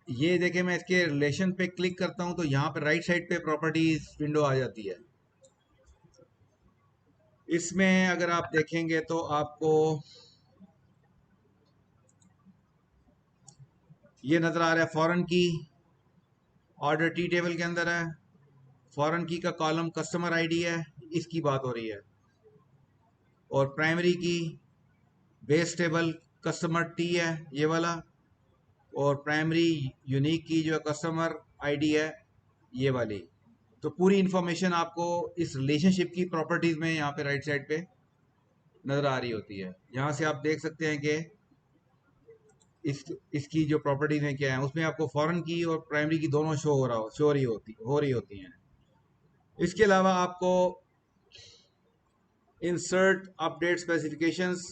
ये देखें, मैं इसके रिलेशन पे क्लिक करता हूँ तो यहाँ पे राइट साइड पे प्रॉपर्टीज विंडो आ जाती है। इसमें अगर आप देखेंगे तो आपको ये नजर आ रहा है, फॉरेन की ऑर्डर टी टेबल के अंदर है, फॉरेन की का कॉलम कस्टमर आईडी है, इसकी बात हो रही है, और प्राइमरी की बेस टेबल कस्टमर टी है ये वाला, और प्राइमरी यूनिक की जो कस्टमर आईडी है ये वाली। तो पूरी इंफॉर्मेशन आपको इस रिलेशनशिप की प्रॉपर्टीज में यहाँ पे राइट साइड पे नजर आ रही होती है। यहाँ से आप देख सकते हैं कि इसकी जो प्रॉपर्टीज हैं क्या है, उसमें आपको फॉरेन की और प्राइमरी की दोनों शो रही होती हैं। इसके अलावा आपको इंसर्ट अपडेट स्पेसिफिकेशंस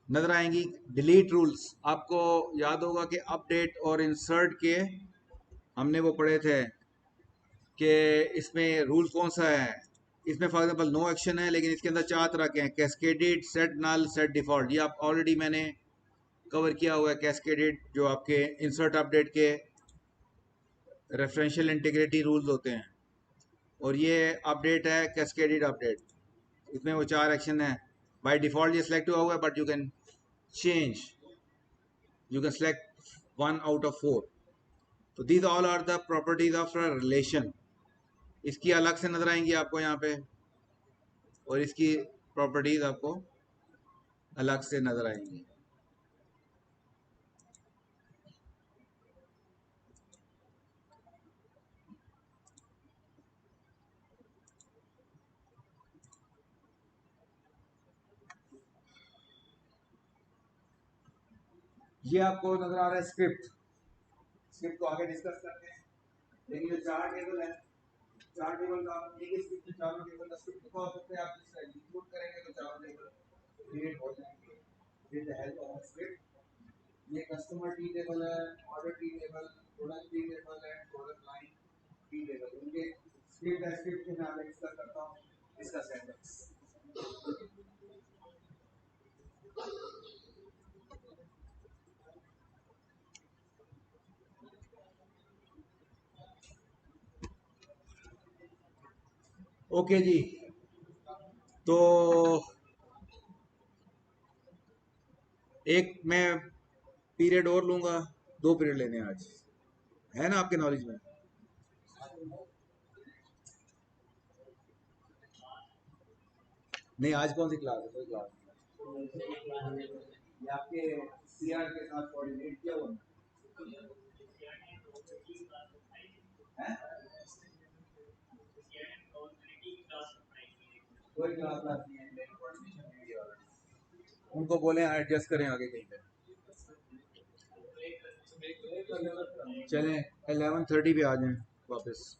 नजर आएंगी, डिलीट रूल्स, आपको याद होगा कि अपडेट और इंसर्ट के हमने वो पढ़े थे कि इसमें रूल कौन सा है। इसमें फॉर एग्जांपल नो एक्शन है, लेकिन इसके अंदर चार तरह के हैं, cascaded, set null, set default. ये आप ऑलरेडी मैंने कवर किया हुआ है। कैस्केडेड जो आपके इंसर्ट अपडेट के रेफरेंशियल इंटीग्रिटी रूल्स होते हैं, और ये अपडेट है कैस्केडेड अपडेट, इसमें वो चार एक्शन है। बाय डिफॉल्ट ये सिलेक्ट हुआ हुआ है, but you can change, you can select one out of four. तो these all are the properties of a relation. इसकी अलग से नजर आएंगी आपको यहाँ पे, और इसकी प्रॉपर्टीज आपको अलग से नजर आएंगी। ये आपको नजर आ रहा है स्क्रिप्ट, स्क्रिप्ट को आगे डिस्कस करते हैं। लेकिन जो चार टेबल है, चार टेबल का आप एक ही स्क्रिप्ट में चारों टेबल का स्क्रिप्ट लिखा हो सकता है, आप इसका एग्जीक्यूट करेंगे तो चारों टेबल क्रिएट हो जाएंगे with the help of script. ये कस्टमर टी टेबल है, order T table, product T table है, प्रोडक्ट लाइन टी टेबल। इनके स्क्रिप्ट है, स्क्रिप्ट के मैं आगे डिस्कस करता हूँ इसका सिंटैक्स। ओके जी, तो एक मैं पीरियड और लूंगा, 2 पीरियड लेने हैं आज, है ना आपके नॉलेज में? नहीं, आज कौन सी क्लास है? कोई क्लास नहीं। ये आपके सीआर के साथ कोऑर्डिनेट किया हुआ है? कोई क्लास नहीं है, कोऑर्डिनेशन नहीं है। उनको बोले एडजस्ट करें आगे कहीं पे। चलें 11:30 पे आ जाएं वापस।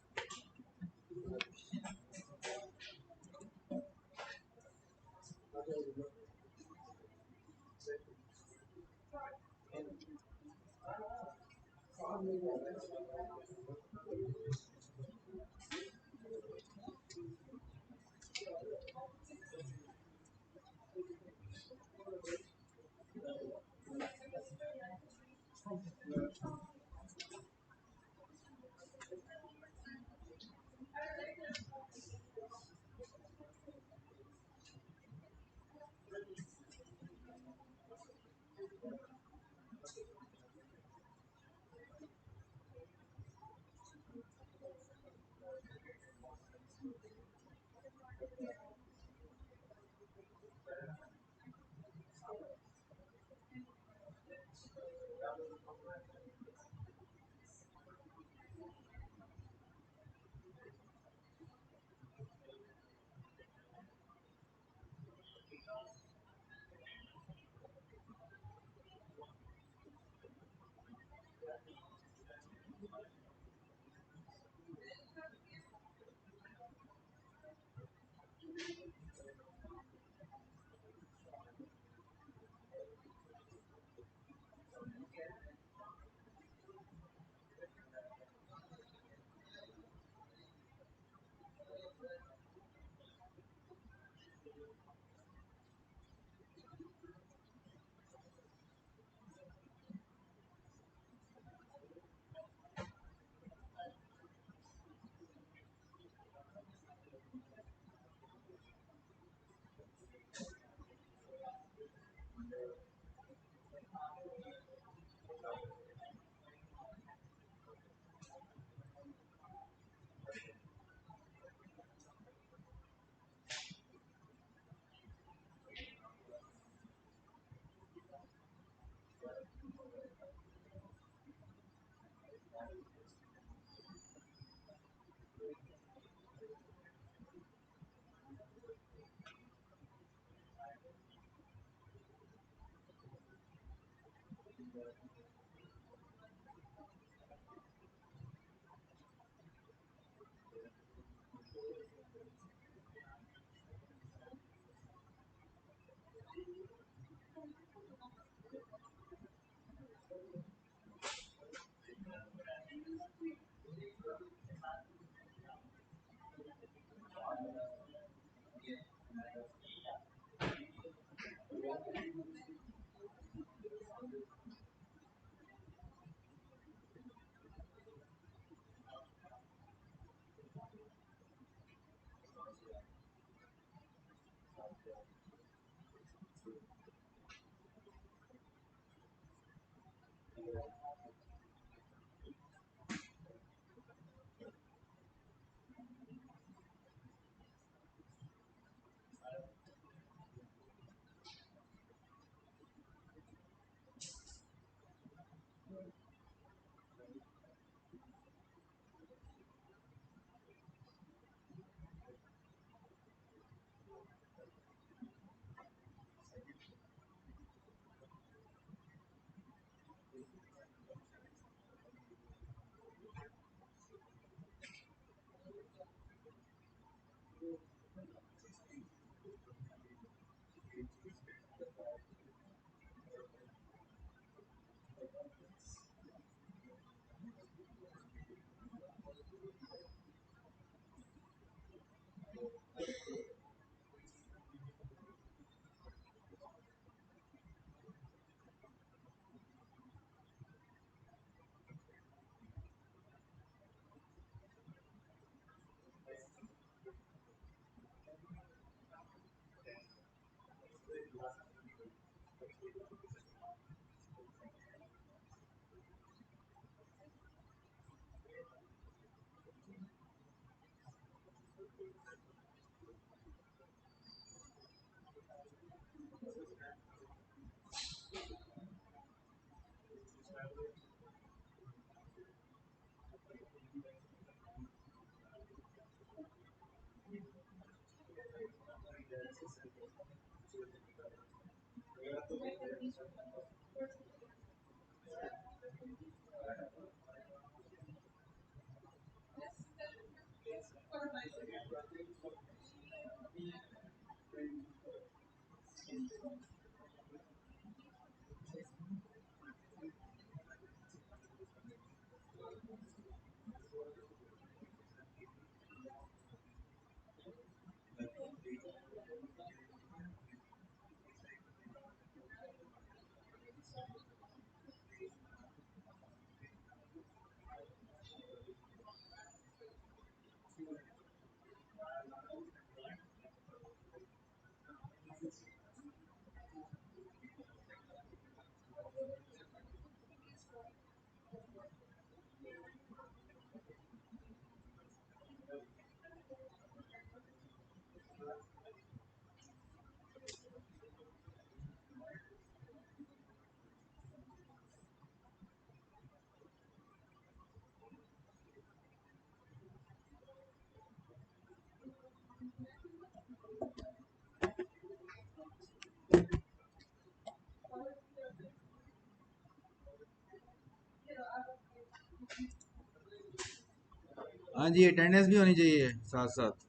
हाँ जी, अटेंडेंस भी होनी चाहिए साथ साथ।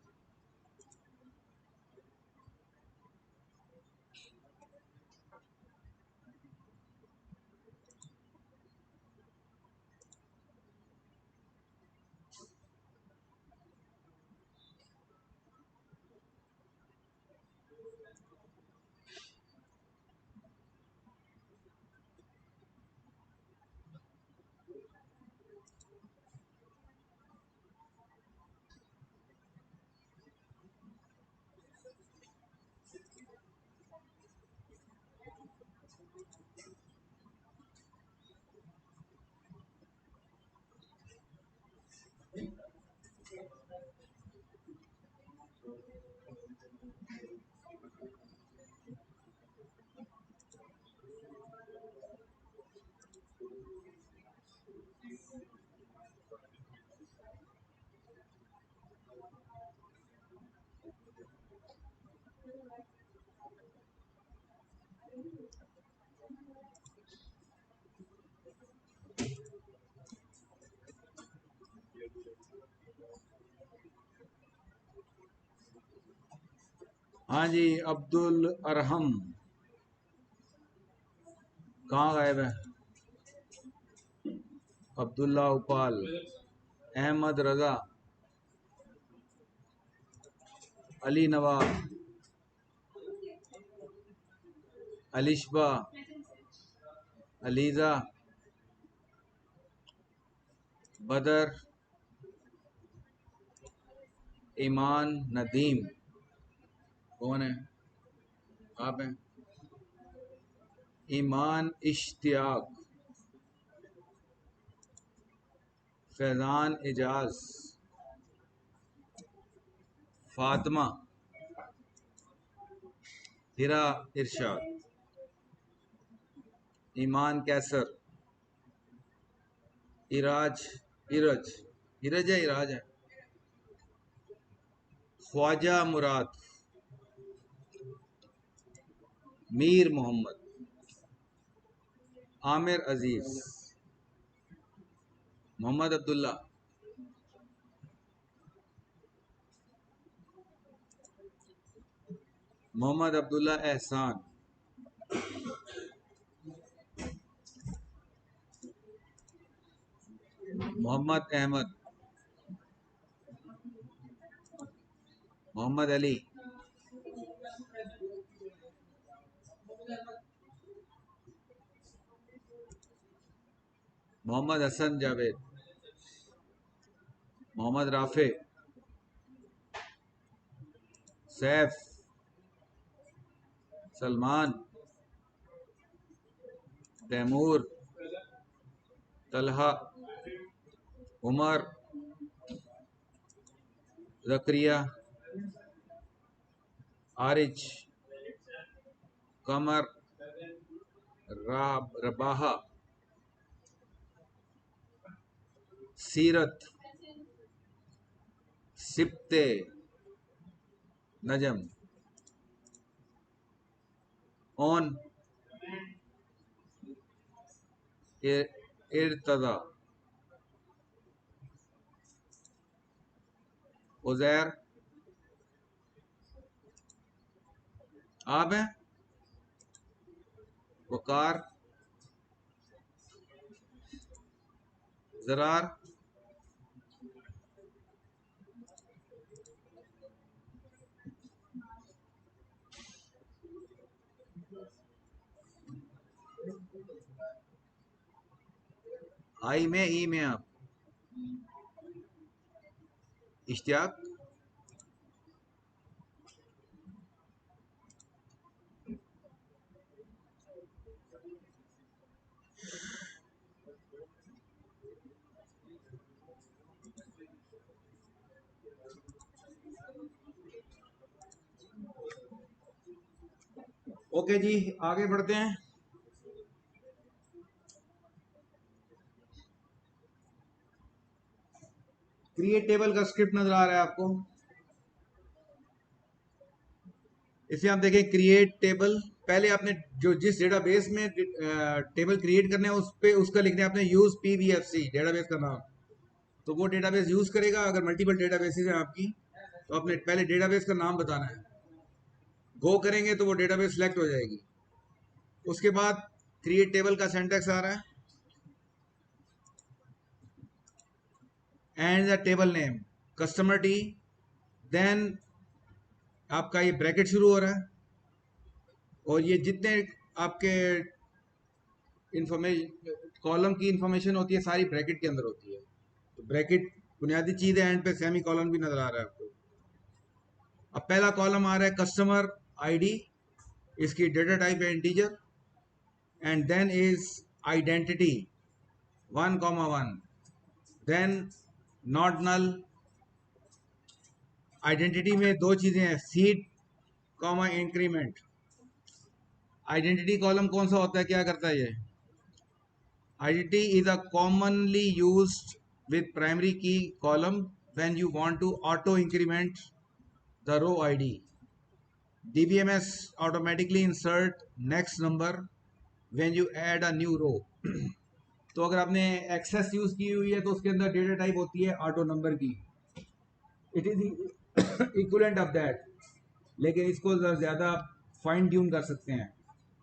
हाँ जी, अब्दुल अरहम कहाँ गायब है? अब्दुल्ला उपाल, अहमद रजा, अली नवाब, अलिशबा, अलीजा, बदर, ईमान, नदीम। कौन है? आप हैं? ईमान, इश्तियाक, फैजान, एजाज, फातिमा, हिरा, इरशाद, ईमान, कैसर, इराज, इरज, इरज है, इराज है, ख्वाजा मुराद, मीर मोहम्मद, आमिर अजीज, मोहम्मद अब्दुल्ला, मोहम्मद अब्दुल्ला एहसान, मोहम्मद अहमद, मोहम्मद अली, मोहम्मद हसन जावेद, मोहम्मद राफे, सैफ, सलमान, तैमूर, तलहा, उमर, जकरिया, आरिज, कमर, रबाहा, सीरत, सिप्ते, नजम, ओन, इर्तदा, उजैर, आप हैं, वकार, जरार, आई में, ई में आप, इश्तियाक, ओके जी, आगे बढ़ते हैं। क्रिएट टेबल का स्क्रिप्ट नजर आ रहा है आपको। इसे आप देखें, क्रिएट टेबल, पहले आपने जो जिस डेटाबेस में टेबल क्रिएट करने है उस पे उसका लिखना है आपने यूज पीवीएफसी, डेटाबेस का नाम। तो वो डेटाबेस यूज करेगा। अगर मल्टीपल डेटाबेसेस हैं आपकी तो आपने पहले डेटाबेस का नाम बताना है। गो करेंगे तो वो डेटाबेस सिलेक्ट हो जाएगी। उसके बाद क्रिएट टेबल का सिंटैक्स आ रहा है, and the table name customer T, then आपका ये ब्रैकेट शुरू हो रहा है, और ये जितने आपके इंफॉर्मेशन कॉलम की इंफॉर्मेशन होती है सारी ब्रैकेट के अंदर होती है। तो ब्रैकेट बुनियादी चीज है, एंड पे सेमी कॉलम भी नजर आ रहा है आपको। अब पहला कॉलम आ रहा है कस्टमर आईडी, इसकी डेटा टाइप है integer, and then is identity 1,1, then not null. Identity में दो चीजें हैं, seed comma increment. Identity column कौन सा होता है, क्या करता है ये? Identity is a commonly used with primary key column when you want to auto increment the row id. dbms automatically insert next number when you add a new row. तो अगर आपने एक्सेस यूज की हुई है तो उसके अंदर डेटा टाइप होती है ऑटो नंबर की, it is equivalent of that, लेकिन इसको ज्यादा फाइन ट्यून कर सकते हैं।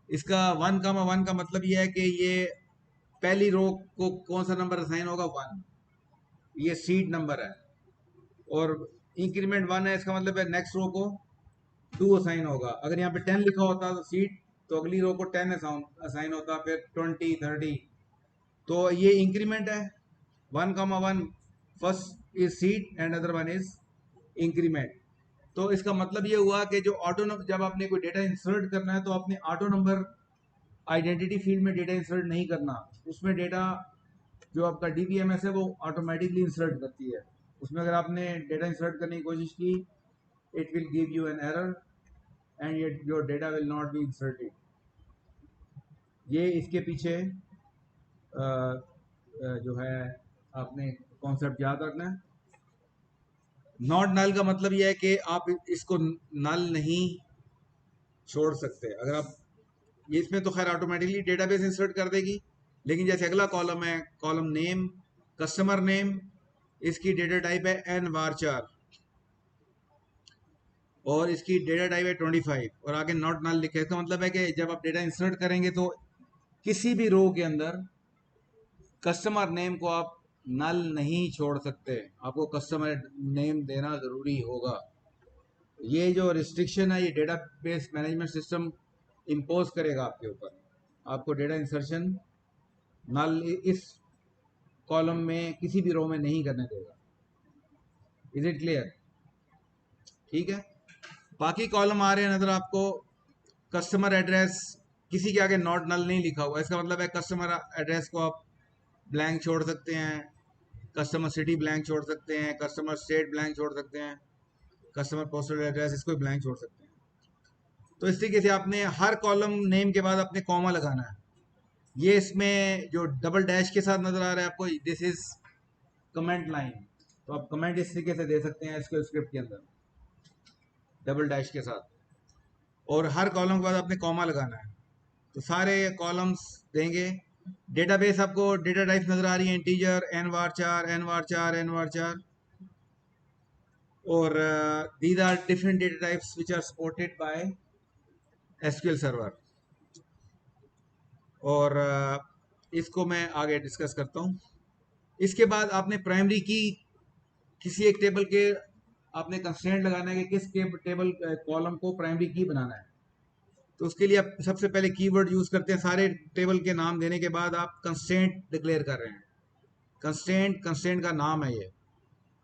इसका 1,1 का मतलब ये है कि ये पहली रो को कौन सा नंबर असाइन होगा, 1, ये सीड नंबर है। और इंक्रीमेंट 1 है, इसका मतलब है नेक्स्ट रो को 2 असाइन होगा। अगर यहाँ पे 10 लिखा होता तो सीट, तो अगली रो को 10 असाइन होता, फिर 20, 30। तो ये इंक्रीमेंट है, 1,1 first is seat and other one is increment. तो इसका मतलब ये हुआ कि जो ऑटो नंबर, जब आपने कोई डेटा इंसर्ट करना है तो आपने ऑटो नंबर आइडेंटिटी फील्ड में डेटा इंसर्ट नहीं करना। उसमें डेटा जो आपका डीबीएमएस है वो ऑटोमेटिकली इंसर्ट करती है। उसमें अगर आपने डेटा इंसर्ट करने की कोशिश की, it will give you an error and yet your data will not be inserted. ये इसके पीछे जो है आपने कॉन्सेप्ट याद रखना है। नॉट नल का मतलब ये है कि आप इसको नल नहीं छोड़ सकते। अगर आप ये, इसमें तो खैर ऑटोमेटिकली डेटाबेस इंसर्ट कर देगी, लेकिन जैसे अगला कॉलम है, कॉलम नेम, कस्टमर नेम, इसकी डेटा टाइप है एन वारचार, और इसकी डेटा टाइप है 25, और आगे नॉट नल लिखे। इसका मतलब है कि जब आप डेटा इंसर्ट करेंगे तो किसी भी रो के अंदर कस्टमर नेम को आप नल नहीं छोड़ सकते, आपको कस्टमर नेम देना जरूरी होगा। ये जो रिस्ट्रिक्शन है ये डेटाबेस मैनेजमेंट सिस्टम इम्पोज करेगा आपके ऊपर। आपको डेटा इंसर्शन नल इस कॉलम में किसी भी रो में नहीं करने देगा। Is it clear? ठीक है। बाकी कॉलम आ रहे हैं नजर आपको। कस्टमर एड्रेस, किसी के आगे नॉट नल नहीं लिखा हुआ, इसका मतलब है कस्टमर एड्रेस को आप ब्लैंक छोड़ सकते हैं, कस्टमर सिटी ब्लैंक छोड़ सकते हैं, कस्टमर स्टेट ब्लैंक छोड़ सकते हैं, कस्टमर पोस्टल एड्रेस इसको ब्लैंक छोड़ सकते हैं। तो इस तरीके से आपने हर कॉलम नेम के बाद अपने कॉमा लगाना है। ये इसमें जो डबल डैश के साथ नजर आ रहा है आपको, दिस इज कमेंट लाइन। तो आप कमेंट इस तरीके से दे सकते हैं इसको स्क्रिप्ट के अंदर डबल डैश के साथ, और हर कॉलम के बाद आपने कॉमा लगाना है। तो सारे कॉलम्स देंगे, डेटाबेस आपको डेटा टाइप्स नजर आ रही है, इंटीजर, एन वार चार, एन वार चार, एन वार चार, और these are different data types which are supported by SQL server. और इसको मैं आगे डिस्कस करता हूँ। इसके बाद आपने प्राइमरी की किसी एक टेबल के आपने कंस्ट्रेंट लगाना है कि किस टेबल कॉलम को प्राइमरी की बनाना है। तो उसके लिए आप सबसे पहले कीवर्ड यूज करते हैं। सारे टेबल के नाम देने के बाद आप कंस्ट्रेंट डिक्लेयर कर रहे हैं। कंस्ट्रेंट का नाम है ये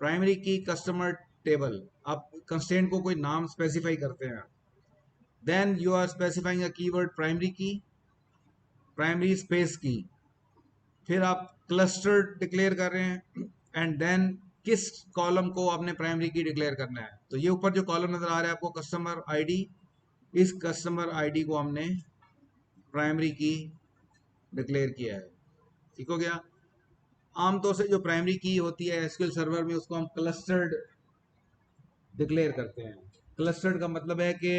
प्राइमरी की कस्टमर टेबल। आप कंस्ट्रेंट को कोई नाम स्पेसिफाई करते हैं। Then you are specifying a keyword primary key, primary space key, फिर आप क्लस्टर डिक्लेयर कर रहे हैं, एंड देन किस कॉलम को आपने प्राइमरी की डिक्लेयर करना है। तो ये ऊपर जो कॉलम नजर आ रहा है आपको कस्टमर आईडी, इस कस्टमर आईडी को हमने प्राइमरी की डिक्लेयर किया है। ठीक हो गया। आमतौर से जो प्राइमरी की होती है एसक्यूएल सर्वर में उसको हम क्लस्टर्ड डिक्लेयर करते हैं। क्लस्टर्ड का मतलब है कि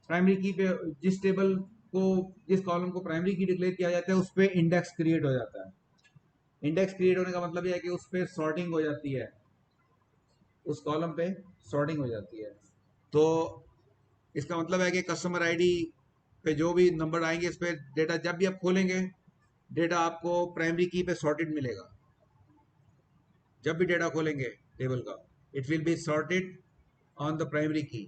प्राइमरी की पे जिस टेबल को, जिस कॉलम को प्राइमरी की डिक्लेयर किया जाता है उस पर इंडेक्स क्रिएट हो जाता है। इंडेक्स क्रिएट होने का मतलब यह है कि उस पर सॉर्टिंग हो जाती है, उस कॉलम पे सॉर्टिंग हो जाती है। तो इसका मतलब है कि कस्टमर आईडी पे जो भी नंबर आएंगे इस पे डेटा जब भी आप खोलेंगे डेटा आपको प्राइमरी की पे सॉर्टेड मिलेगा। जब भी डेटा खोलेंगे टेबल का it will be sorted on the primary की।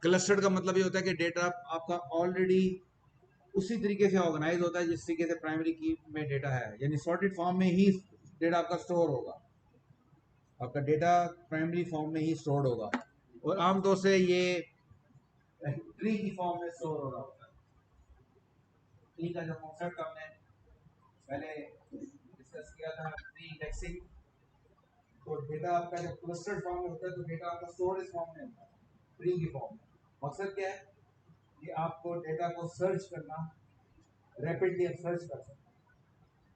क्लस्टर्ड का मतलब ये होता है कि डेटा आपका ऑलरेडी उसी तरीके से ऑर्गेनाइज होता है जिस तरीके से प्राइमरी की में डेटा है, यानी सॉर्टेड फॉर्म में ही डेटा आपका स्टोर होगा। आपका डेटा प्राइमरी फॉर्म में ही स्टोर होगा और आमतौर से ये ट्री की फॉर्म में स्टोर हो रहा होता है। ट्री का जो कॉन्सेप्ट हमने पहले डिस्कस किया था, ट्री इंडेक्सिंग। तो डेटा आपका जब क्लस्टर्ड फॉर्म में होता है तो डेटा आपका स्टोरेज फॉर्म में होता है, ट्री की फॉर्म में। मकसद क्या है कि आपको डेटा को सर्च करना, रैपिडली आप सर्च कर सकते हैं।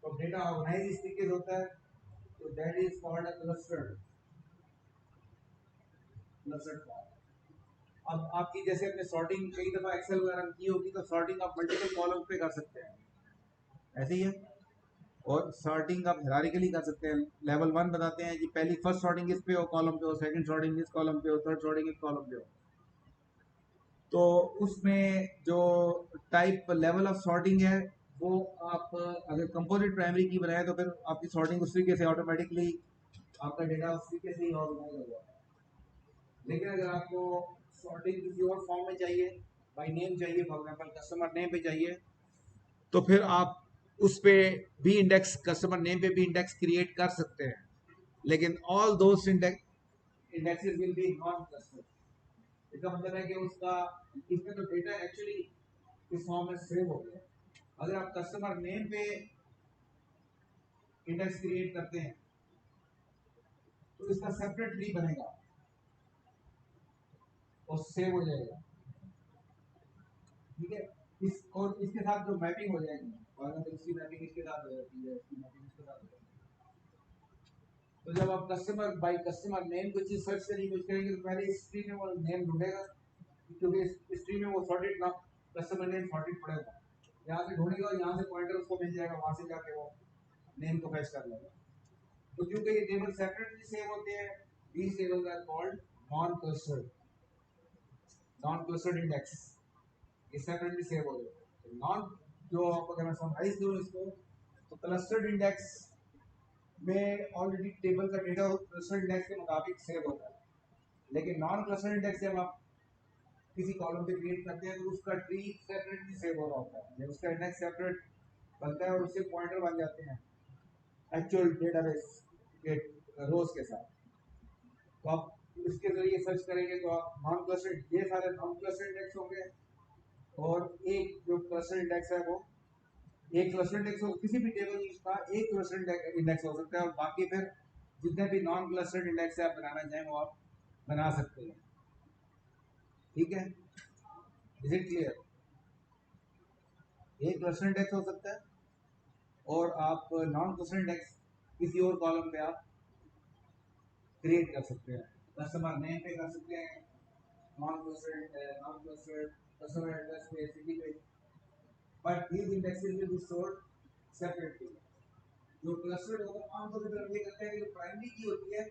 तो डेटा ऑर्गेनाइज इस तरीके से होता है, तो that is called a clustered form. अब आपकी जैसे अपने सॉर्टिंग कई दफा एक्सेल वगैरह में की होगी तो सॉर्टिंग आप मल्टीपल कॉलम पे कर सकते हैं, ऐसे ही है। और सॉर्टिंग आप हिरारिकली कर सकते हैं। लेवल 1 बताते हैं कि पहली फर्स्ट सॉर्टिंग इस पे हो कॉलम पे हो, सेकंड सॉर्टिंग इस कॉलम पे हो, थर्ड सॉर्टिंग इस कॉलम पे हो। तो उसमें जो टाइप लेवल ऑफ सॉर्टिंग है वो आप अगर कंपोजिट प्राइमरी की बनाए तो फिर आपकी सॉर्टिंग उस तरीके से ऑटोमेटिकली आपका डेटा उस तरीके से ही ऑर्गेनाइज हो जाएगा। लेकिन अगर आपको सॉर्टिंग किसी और फॉर्म में चाहिए, बाय नेम चाहिए, फॉर एग्जांपल कस्टमर नेम पे चाहिए, तो फिर आप उस पे भी इंडेक्स, कस्टमर नेम पे भी इंडेक्स क्रिएट कर सकते हैं, लेकिन all those indexes will be non clustered. इसका मतलब है कि उसका इसमें तो डेटा एक्चुअली इस फॉर्म में सेव हो गया। अगर आप कस्टमर नेम पे इंडेक्स क्रिएट करते हैं तो इसका सेपरेट ट्री बनेगा और सेव हो जाएगा। ठीक है। इस और इसके साथ जो मैपिंग हो जाएगी, और अगर इसकी मैपिंग इसके साथ हो जाती है, इसकी मैपिंग इसके साथ हो जाती है, तो जब आप कस्टमर बाय कस्टमर नेम कोई चीज सर्च करने की कोशिश करेंगे तो पहले इस ट्री में वो नेम ढूंढेगा, क्योंकि इस ट्री में वो सॉर्टेड ना कस्टमर नेम सॉर्टेड पड़ेगा। यहाँ से ढूंढेगा और यहाँ से पॉइंटर उसको मिल जाएगा, वहां से जाके वो नेम को फैच कर लेगा। तो क्योंकि ये टेबल सेपरेटली सेव होते हैं, these tables are called non-clustered, non-clustered index। ये सेपरेटली सेव हो जाते हैं। नॉन जो आप अगर मैं समराइज करूँ इसको, तो क्लस्टर्ड इंडेक्स में ऑलरेडी टेबल का डेटा क्लस्टर्ड इंडेक्स के मुताबिक सेव होता है, लेकिन नॉन क्लस्टर्ड इंडेक्स जब आप किसी कॉलम पे क्रिएट करते हैं तो उसका ट्री सेपरेटली सेव हो रहा होता है, उसका इंडेक्स सेपरेट बनता है और उससे पॉइंटर बन जाते हैं एक्चुअल डेटाबेस के रोज के साथ। तो आप इसके जरिए सर्च करेंगे तो आप नॉन क्लस्टर्ड, ये सारे नॉन क्लस्टर्ड इंडेक्स होंगे, और एक जो क्लस्टर इंडेक्स है वो एक क्लस्टर इंडेक्स हो, किसी भी टेबल का एक क्लस्टर इंडेक्स हो सकता है, और बाकी फिर जितने भी नॉन क्लस्टर्ड इंडेक्स आप बनाना चाहें वो आप बना सकते हैं। ठीक है, इज इट क्लियर? एक क्लस्टर इंडेक्स हो सकता है और आप नॉन क्लस्टर इंडेक्स किसी और कॉलम पे आप क्रिएट कर सकते हैं। कस्टमर नेम पे कर सकते हैं, नॉन क्लस्टर्ड कस्टमर एड्रेस पे, सिटी पे, but these indexes will be stored separately. जो क्लस्टर्ड होगा आमतौर पर हम ये करते हैं कि जो प्राइमरी की होती है,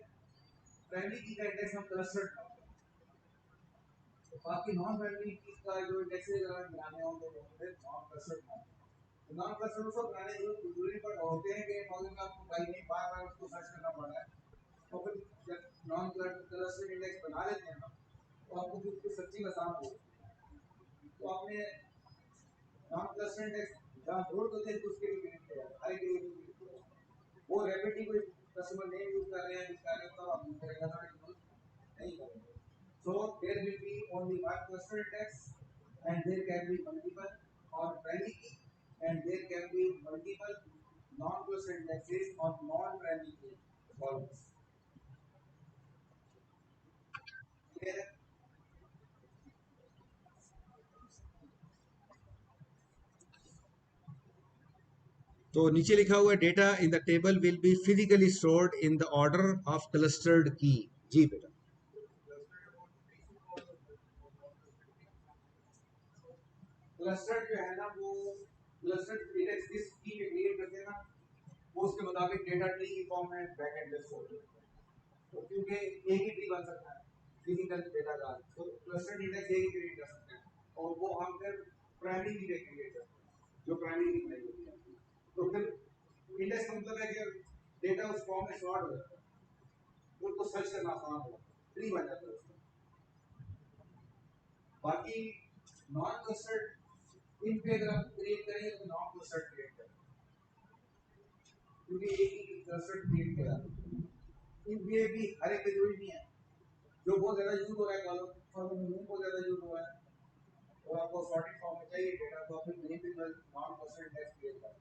प्राइमरी की का इंडेक्स हम क्लस्टर्ड करते हैं। तो बाकी नॉन प्राइमरी की का जो इंडेक्स अगर बनाने होंगे वो फिर नॉन क्लस्टर्ड। नॉन क्लस्टर्ड उसको बनाने जरूरी पर होते हैं कि फॉलोइंग आपको कहीं नहीं बार-बार उसको सर्च करना पड़ रहा है। तो फिर जब नॉन क्लस्टर्ड इंडेक्स बना लेते हैं ना, तो आपको फिर उसको सर्चिंग आसान हो। तो आपने नॉन क्लस्टर्ड इंडेक्स जहाँ जोड़ दो थे तो उसके लिए क्रिएट किया हर एक के लिए वो रेपिटी कोई कस्टमर नेम यूज कर रहे हैं जिसका नहीं तो आप दूसरे का यूज नहीं करेंगे। So there will be only one cluster index and there can be multiple or primary key and there can be multiple non-cluster indexes on non-primary key columns. Clear है? तो नीचे लिखा हुआ data in the table will be physically stored in the order of clustered की। जी बेटा। क्लस्टर जो है ना वो क्लस्टर इंडेक्स किस की में क्रिएट करते हैं ना वो उसके मुताबिक डेटा ट्री की फॉर्म में बैकएंड में स्टोर करते हैं। तो क्योंकि एक ही ट्री बन सकता है फिजिकल डेटा का, तो क्लस्टर इंडेक्स एक ही क्रिएट कर सकते हैं और वो हम फिर प्राइमरी की क्रिएट करते हैं जो प्राइमरी की बनाई होती है। तो फिर इंडेक्स का मतलब है कि डेटा उस फॉर्म में स्टोर हो जाता है, उसको सर्च करना आसान हो जाता है, ट्री बन जाता है उसका। बाकी नॉन क्लस्टर्ड इन पे अगर आप क्रिएट करेंगे तो नॉन क्लस्टर्ड क्रिएट करें क्योंकि एक ही क्लस्टर्ड क्रिएट किया इनके भी हर एक जरूरी नहीं है। जो बहुत ज्यादा यूज हो रहा है कॉलम फॉर्म में बहुत ज्यादा यूज हो रहा है और आपको सॉर्टेड फॉर्म में चाहिए डेटा तो आप नहीं भी नॉन क्लस्टर्ड इंडेक्स क्रिएट करें।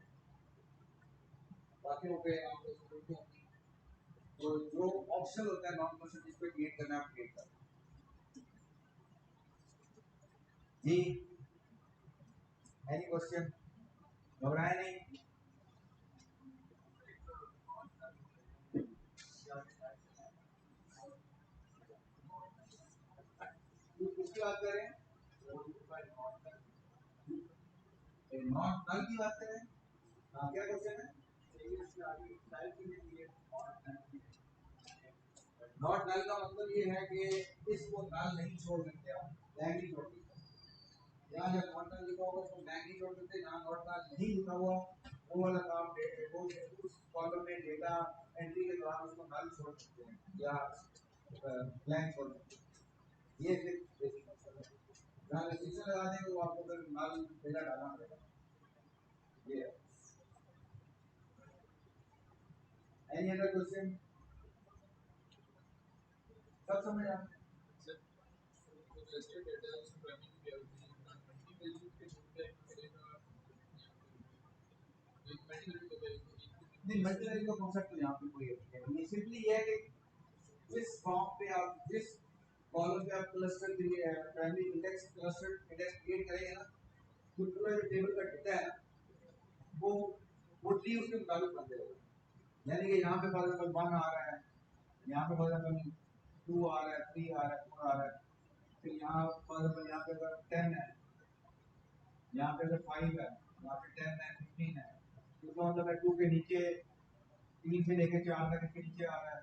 बाकी पे आपको जरूरत होगी तो जो ऑप्शन होता है नॉन क्लस्टर्ड जिस पे क्रिएट करना है आप क्रिएट करें। जी एनी क्वेश्चन? घबराए नहीं। किसकी बात कर रहे हैं? नॉट नल की बात कर रहे हैं। हाँ क्या क्वेश्चन है? नॉट नल का मतलब ये है कि इसको नल नहीं छोड़ सकते आप, ब्लैंक नहीं छोड़ सकते। यहाँ जब नॉट नल लिखा होगा उसको ब्लैंक नहीं छोड़ सकते, जहाँ नॉट नल नहीं लिखा हुआ वो वाला काम वो उस कॉलम में डेटा एंट्री के दौरान उसको नल छोड़ सकते हैं या ब्लैंक छोड़ सकते हैं। ये फिर बेसिक मसला है। जहाँ रेस्ट्रिक्शन लगा देंगे वो आपको फिर नल डेटा डालना पड़ेगा। ये एनी अदर क्वेश्चन? सब समझ आ नहीं मल्टीलाइन का कॉन्सेप्ट तो यहाँ पे कोई नहीं, सिंपली ये है कि जिस फॉर्म पे आप जिस कॉलम पे आप cluster primary index cluster index create करेंगे ना तो पूरा जो टेबल का डेटा है वो वो ट्री उसके मुताबिक बन जाएगा। यानी कि यहाँ पे फॉर एग्जांपल 1 आ रहा है, यहाँ पे फॉर एग्जांपल 2 आ रहा है, 3 आ रहा है, 4 आ रहा है, फिर यहाँ फॉर एग्जांपल यहाँ पे अगर 10 है, यहाँ पे अगर 5 है, यहाँ पे 10 है, 15 है, तो इसका मतलब है 2 के नीचे 3 से लेके 4 तक इसके नीचे आ रहा है।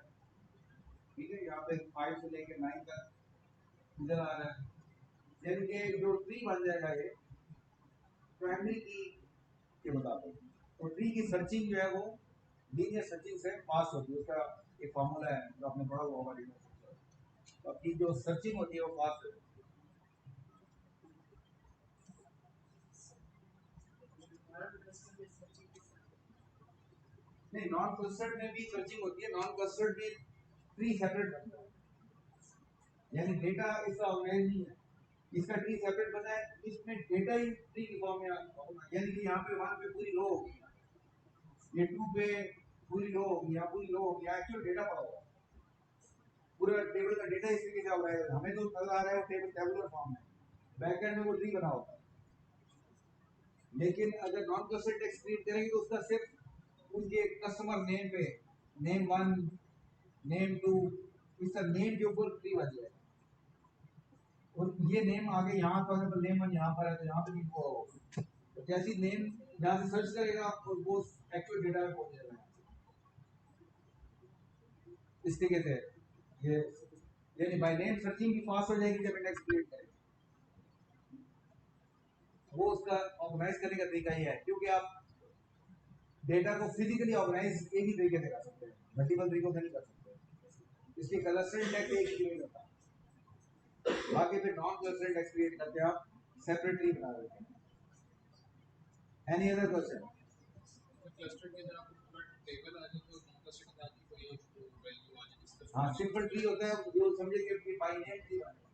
ठीक है, यहाँ पे 5 से लेके 9 तक इधर आ रहा है। यानी कि जो ट्री बन जाएगा ये प्राइमरी की के मुताबिक, तो ट्री की सर्चिंग जो है वो लीनियर सर्चिंग से पास होती है। उसका एक फार्मूला है जो आपने पढ़ा हुआ होगा लीनियर सर्चिंग। तो आपकी जो सर्चिंग होती है वो पास होती है। नहीं नॉन क्लस्टर्ड में भी सर्चिंग होती है, नॉन क्लस्टर्ड में ट्री सेपरेट बनता है। यानी डेटा इसका ऑर्गेनाइज नहीं है, इसका ट्री सेपरेट बना है, इसमें डेटा ही ट्री की फॉर्म में यानी कि यहाँ पे 1 पे पूरी रो होगी, ये 2 पे पूरी रो होगी, यहाँ पूरी रो होगी, एक्चुअल डेटा पड़ा होगा। पूरा टेबल का डेटा इस तरीके से आ रहा है, हमें तो नजर आ रहा है वो टेबल टेबुलर फॉर्म में, बैकएंड में वो ट्री बना होता है। लेकिन अगर नॉन क्लस्टर्ड टेक्स्ट क्रिएट करेंगे तो उसका सिर्फ उनके कस्टमर नेम पे नेम 1 नेम 2 इसका नेम के ऊपर ट्री बन जाएगा और ये नेम आगे यहाँ पर नेम 1 यहाँ पर है तो यहाँ पे भी वो होगा। तो जैसी नेम यहाँ से सर्च करेगा और वो एक्चुअल डेटा में पहुंच जाएगा। इस तरीके से ये यानी बाय नेम सर्चिंग भी फास्ट हो जाएगी जब इंडेक्स क्रिएट करेगा। वो उसका ऑर्गेनाइज करने का तरीका ही है, क्योंकि आप डेटा को फिजिकली ऑर्गेनाइज एक ही तरीके से कर सकते हैं, मल्टीपल तरीकों से नहीं कर सकते, इसलिए क्लस्टरिंग टेक्स्ट एक ही क्रिएट होता है। बाकी फिर नॉन क्लस्टरिंग टेक्स्ट क्रिएट करके आप सेपरेटली बना देते हैं। Any other question? क्लस्टर के अंदर आपको टेबल आ जाए तो नॉन क्लस्टर का कोई वैल्यू आ जाए इसका। हाँ, सिंपल ट्री होता है जो समझे कि बाय नेम ट्री बनेगा,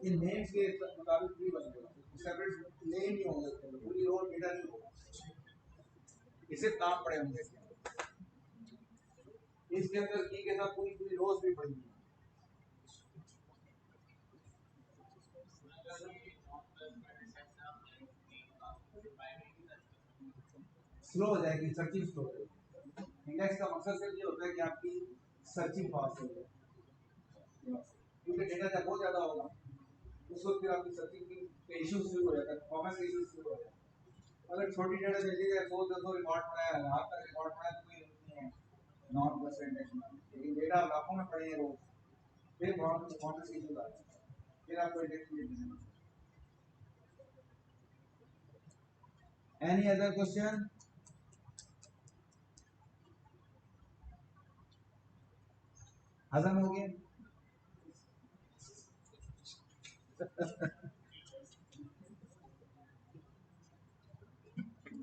इन नेम्स के मुताबिक ट्री बनेगा, सेपरेट नेम नहीं होगा, पूरी रो डेटा नहीं होगा, इसे काम पड़े होंगे। इसके अंदर की के साथ पूरी पूरी रोज भी पड़ी है। स्लो हो जाएगी, सर्चिंग स्लो हो जाएगी। इंडेक्स का मकसद सिर्फ ये होता है कि आपकी सर्चिंग फास्ट हो जाए, क्योंकि डेटा जब बहुत ज्यादा होगा उस वक्त फिर आपकी सर्चिंग के इश्यूज शुरू हो जाता है, परफॉर्मेंस के इश्यूज शुरू हो जाते हैं। अगर छोटी डेटा मिली है 100-200 रिकॉर्ड पड़ा है, लाख का रिकॉर्ड पड़ा है तो कोई जरूरत नहीं है नॉन प्लस इंडेक्स में, लेकिन डेटा लाखों में पड़े हैं रोज, फिर परफॉर्मेंस के इश्यूज आ जाते हैं, फिर आपको इंडेक्स क्रिएट करना है। Any other question? हजम हो गया?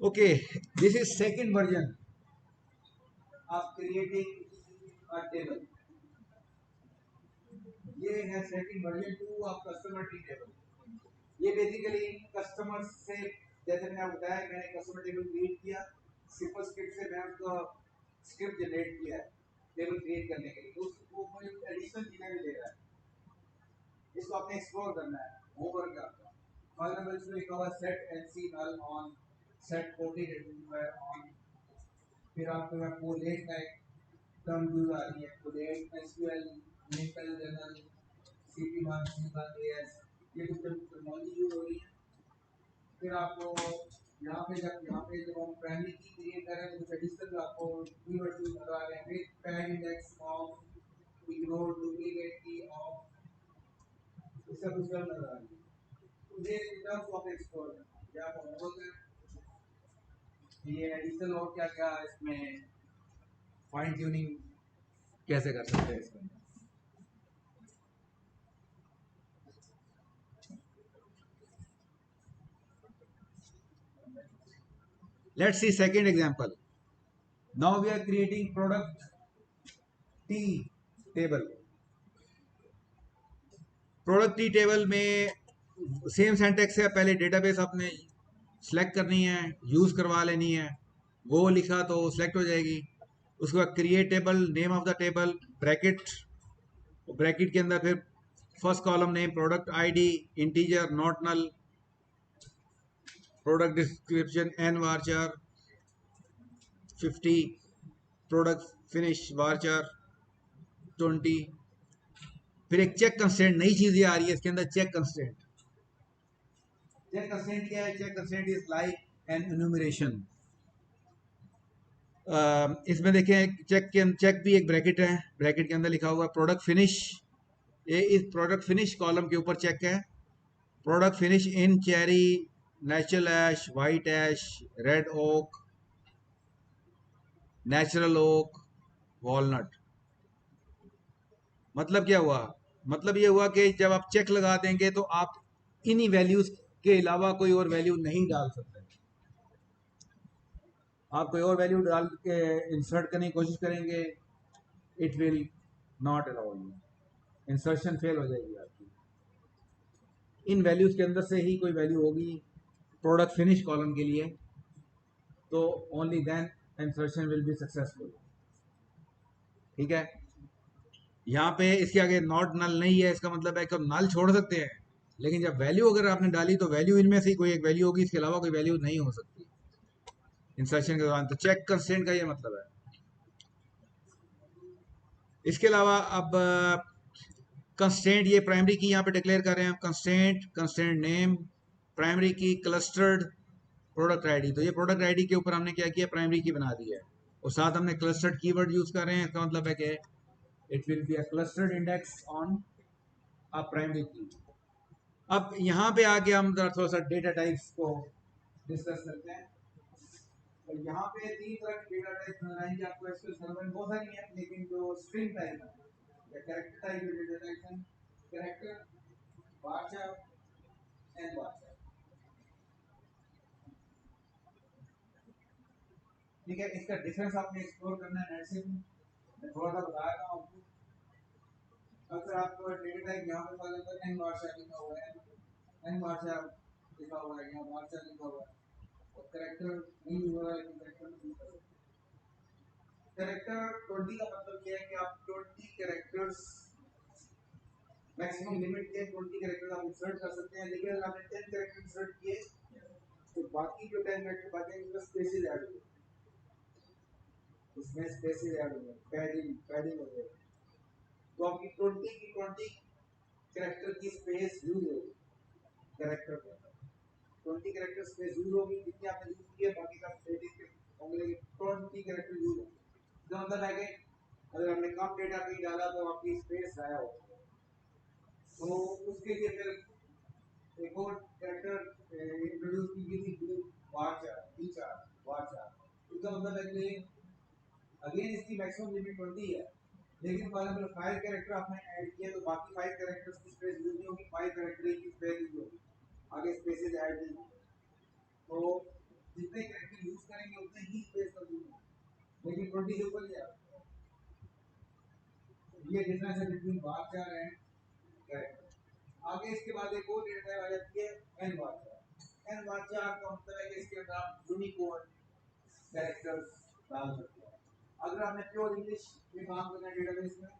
Okay, this is second version of creating a table. ये है second version 2 of customer tree table. ये बेसिकली कस्टमर से, जैसे मैंने आपको बताया मैंने कस्टमर टेबल क्रिएट किया, सिंपल स्क्रिप्ट से मैं उसको स्क्रिप्ट जनरेट किया है टेबल क्रिएट करने के लिए, तो वो मुझे एडिशनल चीजें भी दे रहा है, इसको आपने एक्सप्लोर करना है, होमवर्क का। फॉर एग्जांपल इसमें लिखा हुआ set ANSI null on, set quote remover on, फिर आपको यहाँ कोलेट का एक टर्म यूज आ रही है, collate SQL लिंकल general CP1 C1AS, ये कुछ टेक्नोलॉजी यूज हो रही है। फिर आपको यहाँ पे जब हम प्राइमरी की क्रिएट कर रहे हैं तो कुछ एडिशनल आपको कीवर्ड यूज करवा रहे हैं, with pad index of, ignore duplicate की ऑफ, इसका कुछ टर्म लगा रहे हैं, तो ये टर्म्स को आप एक्सप्लोर करना, क्या आप होमवर्क है ये एडिशनल और क्या क्या इसमें फाइन ट्यूनिंग कैसे कर सकते हैं इसमें। Let's see second example. Now we are creating product T table. Product T table में सेम सिंटैक्स है, पहले डेटाबेस आपने सेलेक्ट करनी है, यूज करवा लेनी है, वो लिखा तो सेलेक्ट हो जाएगी। उसके बाद create table, name of the table, bracket, bracket के अंदर फिर first column name, product ID, integer not null, product description nvarchar 50, product finish varchar 20, फिर एक चेक कंस्टेंट, नई चीज ये आ रही है इसके अंदर, चेक कंस्टेंट। चेक कंस्टेंट क्या है? Check constant is like an enumeration. इसमें देखें चेक भी एक ब्रैकेट है, ब्रैकेट के अंदर लिखा हुआ प्रोडक्ट फिनिश, ये इस प्रोडक्ट फिनिश कॉलम के ऊपर चेक है, product finish in cherry, natural ash, white ash, red oak, natural oak, walnut. मतलब क्या हुआ? मतलब ये हुआ कि जब आप चेक लगा देंगे तो आप इन्हीं वैल्यूज के अलावा कोई और वैल्यू नहीं डाल सकते। आप कोई और वैल्यू डाल के इंसर्ट करने की कोशिश करेंगे, it will not allow you, insertion fail हो जाएगी आपकी। इन वैल्यूज के अंदर से ही कोई वैल्यू होगी प्रोडक्ट फिनिश कॉलम के लिए, तो only then insertion will be successful. ठीक है, यहाँ पे इसके आगे नॉट नल नहीं है, इसका मतलब है कि हम नल छोड़ सकते हैं, लेकिन जब वैल्यू अगर आपने डाली तो वैल्यू इनमें से कोई एक वैल्यू होगी, इसके अलावा कोई वैल्यू नहीं हो सकती इंसर्शन के दौरान। तो चेक कंस्टेंट का ये मतलब है। इसके अलावा अब कंस्टेंट, ये प्राइमरी की यहाँ पे डिक्लेयर कर रहे हैं हम, कंस्टेंट, कंस्टेंट नेम, प्राइमरी की क्लस्टर्ड, प्रोडक्ट आईडी, तो ये प्रोडक्ट आईडी के ऊपर हमने क्या किया, प्राइमरी की बना दी है, और साथ हमने क्लस्टर्ड कीवर्ड यूज कर रहे हैं। इसका मतलब है कि it will be a clustered index on a primary की। अब यहाँ पे आके हम जरा थोड़ा सा डेटा टाइप्स को डिस्कस करते हैं। तो यहाँ पे तीन तरह के डेटा टाइप नजर आएंगे आपको। एसक्यूएल सर्वर में बहुत सारी है, लेकिन जो स्ट्रिंग टाइप है या कैरेक्टर टाइप के डेटा टाइप हैं, कैरेक्टर, varchar एंड varchar। ठीक है, इसका डिफरेंस आपने एक्सप्लोर करना है नेट से। मैं थोड़ा सा बता रहा हूँ आपको। अगर आपको डेटा टाइप यहाँ पे फॉर एग्जांपल एन varchar लिखा हुआ है, एन varchar लिखा हुआ है, यहाँ varchar लिखा हुआ है, और कैरेक्टर नहीं हो रहा है, कैरेक्टर कैरेक्टर 20 का मतलब क्या है कि आप 20 कैरेक्टर्स मैक्सिमम लिमिट के 20 कैरेक्टर्स आप इंसर्ट कर सकते हैं। लेकिन अगर आपने 10 कैरेक्टर इंसर्ट किए तो बाकी जो 10 कैरेक्टर बचे हैं उसमें स्पेसेस ऐड हो गए, उसमें स्पेसेस ऐड हो गए, पैडिंग हो गई, तो आपकी 20 की 20 कैरेक्टर की स्पेस यूज होगी। कैरेक्टर पे 20 कैरेक्टर स्पेस यूज होगी, जितनी आपने यूज किए बाकी का पैडिंग होंगे, 20 कैरेक्टर यूज होंगे। इसका मतलब है कि अगर हमने कम डेटा कहीं डाला तो आपकी स्पेस ज़ाया होगी। तो उसके लिए फिर एक और कैरेक्टर इंट्रोड्यूस की गई थी, varchar। इसका मतलब है कि अगेन इसकी मैक्सिमम लिमिट 20 है, लेकिन फॉर एग्जांपल 5 कैरेक्टर आपने ऐड किए तो बाकी 5 कैरेक्टर्स की स्पेस यूज नहीं होगी, 5 कैरेक्टर की स्पेस यूज होगी, आगे स्पेसेस ऐड नहीं होंगे। तो जितने कैरेक्टर यूज करेंगे उतने ही स्पेस का यूज होगा, लेकिन 20 से ऊपर नहीं आएगा। ये डिफरेंस है बिटवीन varchar एंड कैरेक्टर। आगे इसके बाद एक और डेटा टाइप आ जाती है एन varchar। एन varchar का मतलब है कि इसके अंदर आप यूनिकोड कैरेक्टर्स डाल सकते हैं। अगर आपने प्योर इंग्लिश में काम करना है डेटाबेस में,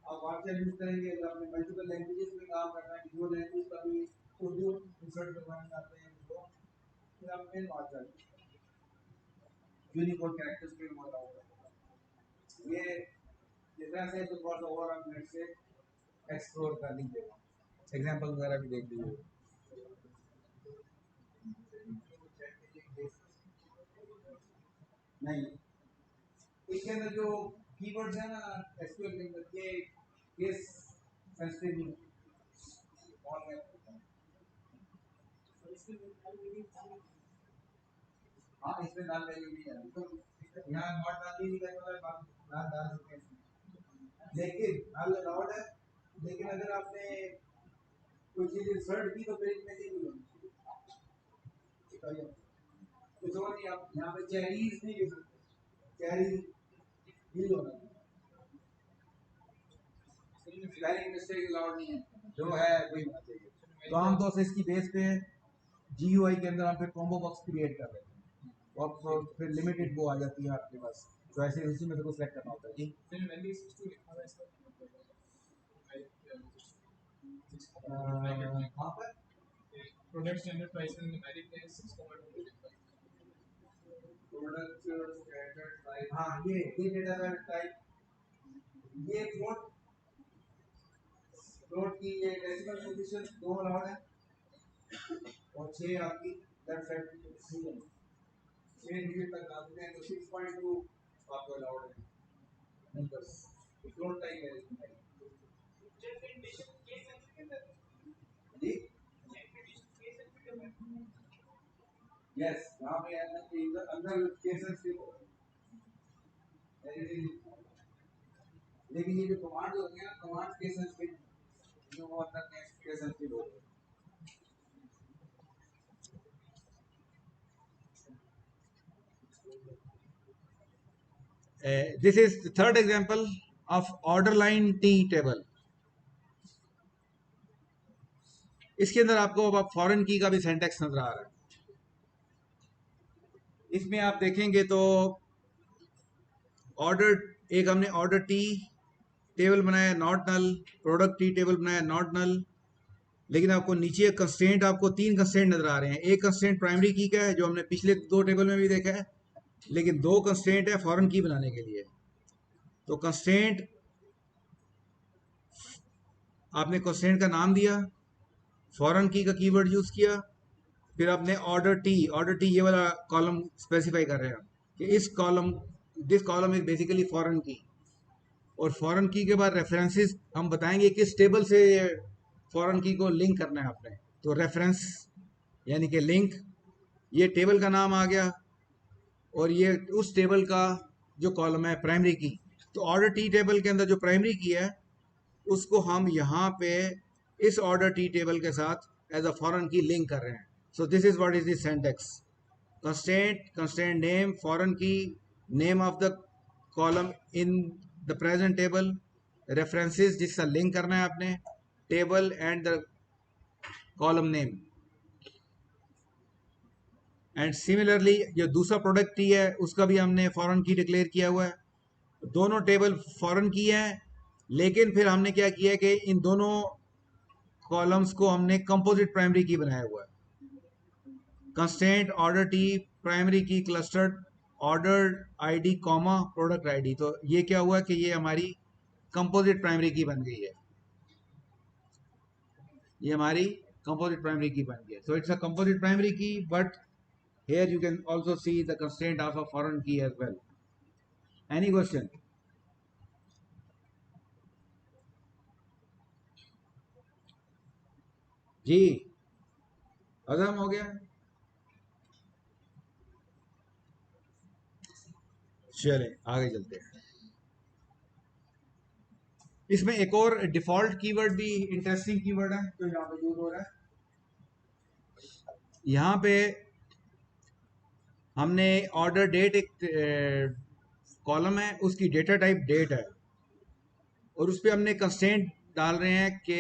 आप varchar यूज करेंगे। अगर आपने मल्टीपल लैंग्वेजेस में काम करना है, जो लैंग्वेज का भी उर्दू इंसर्ट करवाना चाहते हैं तो फिर आप एन varchar यूनिकोड कैरेक्टर्स के लिए अलाउ करेंगे। ये डिफरेंस है तो थोड़ा सा और हम नेट से एक्सप्लोर कर लीजिएगा, एग्जांपल वगैरह भी देख लीजिए। नहीं, इसके अंदर जो कीवर्ड्स है ना एसक्यूएल के अंदर, ये केस सेंसिटिव नहीं कौन है। हाँ, इसमें नाम वैल्यू नहीं है तो यहाँ नॉट नाम भी नहीं करना है, नाम डाल सकते हैं, लेकिन नाम अलाउड है। लेकिन अगर आपने कोई चीज इंसर्ट की तो पेज में से नहीं होनी चाहिए। कुछ और नहीं, आप यहाँ पे चेरीज नहीं लिख सकते, चेरीज नहीं होना चाहिए, स्पेलिंग मिस्टेक अलाउड नहीं है, जो है वही होना चाहिए। तो आमतौर से इसकी बेस पे GUI के अंदर हम फिर कॉम्बो बॉक्स क्रिएट कर लेते हैं, और फिर लिमिटेड वो आ जाती है आपके पास, तो ऐसे उसी में से कुछ सेलेक्ट करना होता है। जी फिर वैल्यू 62 लिखा हुआ है इसका वहाँ पर प्रोडक्ट स्टैंडर्ड प्राइस में न्यूमेरिक है 6.2 लिखा है। प्रोडक्ट स्टैंडर्ड टाइप, हाँ ये डेटा टाइप, ये फ्लोट की ये डेसिमल पोजीशन 2 अलाउड है, और 6 आपकी लेफ्ट साइड की पोजीशन है, 6 डिजिट तक डालते हैं तो 6.2 आपको अलाउड है नंबर्स। फ्लोट टाइप है इसमें जी। यस, यहाँ पे अंदर केसेस के, लेकिन ये जो कमांड होते हैं कमांड केसेस के जो वो अंदर केसेस के लोग। This is third example of order line tea table. इसके अंदर आपको अब फॉरेन की का भी सिंटैक्स नजर आ रहा है। इसमें आप देखेंगे तो ऑर्डर, एक हमने ऑर्डर टी टेबल बनाया not null, product T table बनाया नॉट नल, लेकिन आपको नीचे कंस्ट्रेंट, आपको 3 कंस्ट्रेंट नजर आ रहे हैं। एक कंस्ट्रेंट प्राइमरी की का है जो हमने पिछले 2 टेबल में भी देखा है, लेकिन 2 कंस्ट्रेंट है फॉरेन की बनाने के लिए। तो कंस्ट्रेंट, आपने कंस्ट्रेंट का नाम दिया, फॉरेन की का कीवर्ड यूज किया, फिर अपने ऑर्डर टी ये वाला कॉलम स्पेसिफाई कर रहे हैं कि इस column this column is basically foreign की, और फॉरेन की के बाद रेफरेंसेस हम बताएंगे किस टेबल से फॉरेन की को लिंक करना है आपने। तो रेफरेंस यानी कि लिंक, ये टेबल का नाम आ गया, और ये उस टेबल का जो कॉलम है प्राइमरी की। तो ऑर्डर टी टेबल के अंदर जो प्राइमरी की है उसको हम यहाँ पे इस ऑर्डर टी टेबल के साथ as a foreign key link कर रहे हैं। So this is what is the syntax. Constraint name foreign key, name of the column in the present table, references जिसका लिंक करना है आपने, table and the column name. And similarly जो दूसरा प्रोडक्ट टी है उसका भी हमने फॉरेन की डिक्लेयर किया हुआ है। दोनों टेबल फॉरेन की है, लेकिन फिर हमने क्या किया है कि इन दोनों कॉलम्स को हमने कंपोजिट प्राइमरी की बनाया हुआ है। कंस्टेंट ऑर्डर टी प्राइमरी की clustered order ID comma product ID. तो ये क्या हुआ कि ये हमारी कंपोजिट प्राइमरी की बन गई है, ये हमारी कंपोजिट प्राइमरी की बन गई है। So it's a composite primary की, but here you can also see the constraint of a foreign key as well. Any question? जी हजम हो गया? चले आगे चलते हैं। इसमें एक और डिफॉल्ट कीवर्ड भी इंटरेस्टिंग कीवर्ड है जो यहाँ पे यूज हो रहा है। यहाँ पे हमने ऑर्डर डेट एक कॉलम है, उसकी डेटा टाइप डेट है, और उस पर हमने कंस्टेंट डाल रहे हैं कि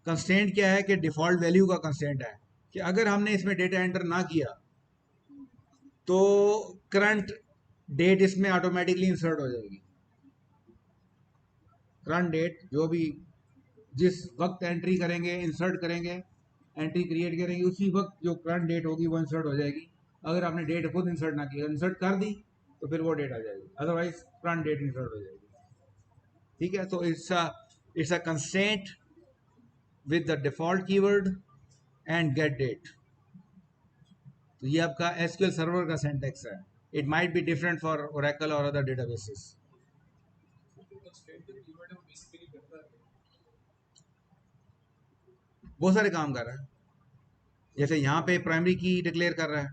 कंस्टेंट क्या है कि डिफॉल्ट वैल्यू का कंस्टेंट है कि अगर हमने इसमें डेटा एंटर ना किया तो करंट डेट इसमें ऑटोमेटिकली इंसर्ट हो जाएगी। करंट डेट जो भी जिस वक्त एंट्री करेंगे, इंसर्ट करेंगे, एंट्री क्रिएट करेंगे, उसी वक्त जो करंट डेट होगी वो इंसर्ट हो जाएगी। अगर आपने डेट खुद इंसर्ट ना की, इंसर्ट कर दी तो फिर वो डेट आ जाएगी, अदरवाइज करंट डेट इंसर्ट हो जाएगी। ठीक है, तो it's a constraint with the default keyword and get date. तो ये आपका एसक्यूएल सर्वर का सिंटैक्स है। It might be different for Oracle और अदर डेटाबेसेस। कंस्ट्रेंट जो कीवर्ड है वो बेसिकली करता है। बहुत सारे काम कर रहा है, जैसे यहाँ पे प्राइमरी की डिक्लेयर कर रहा है,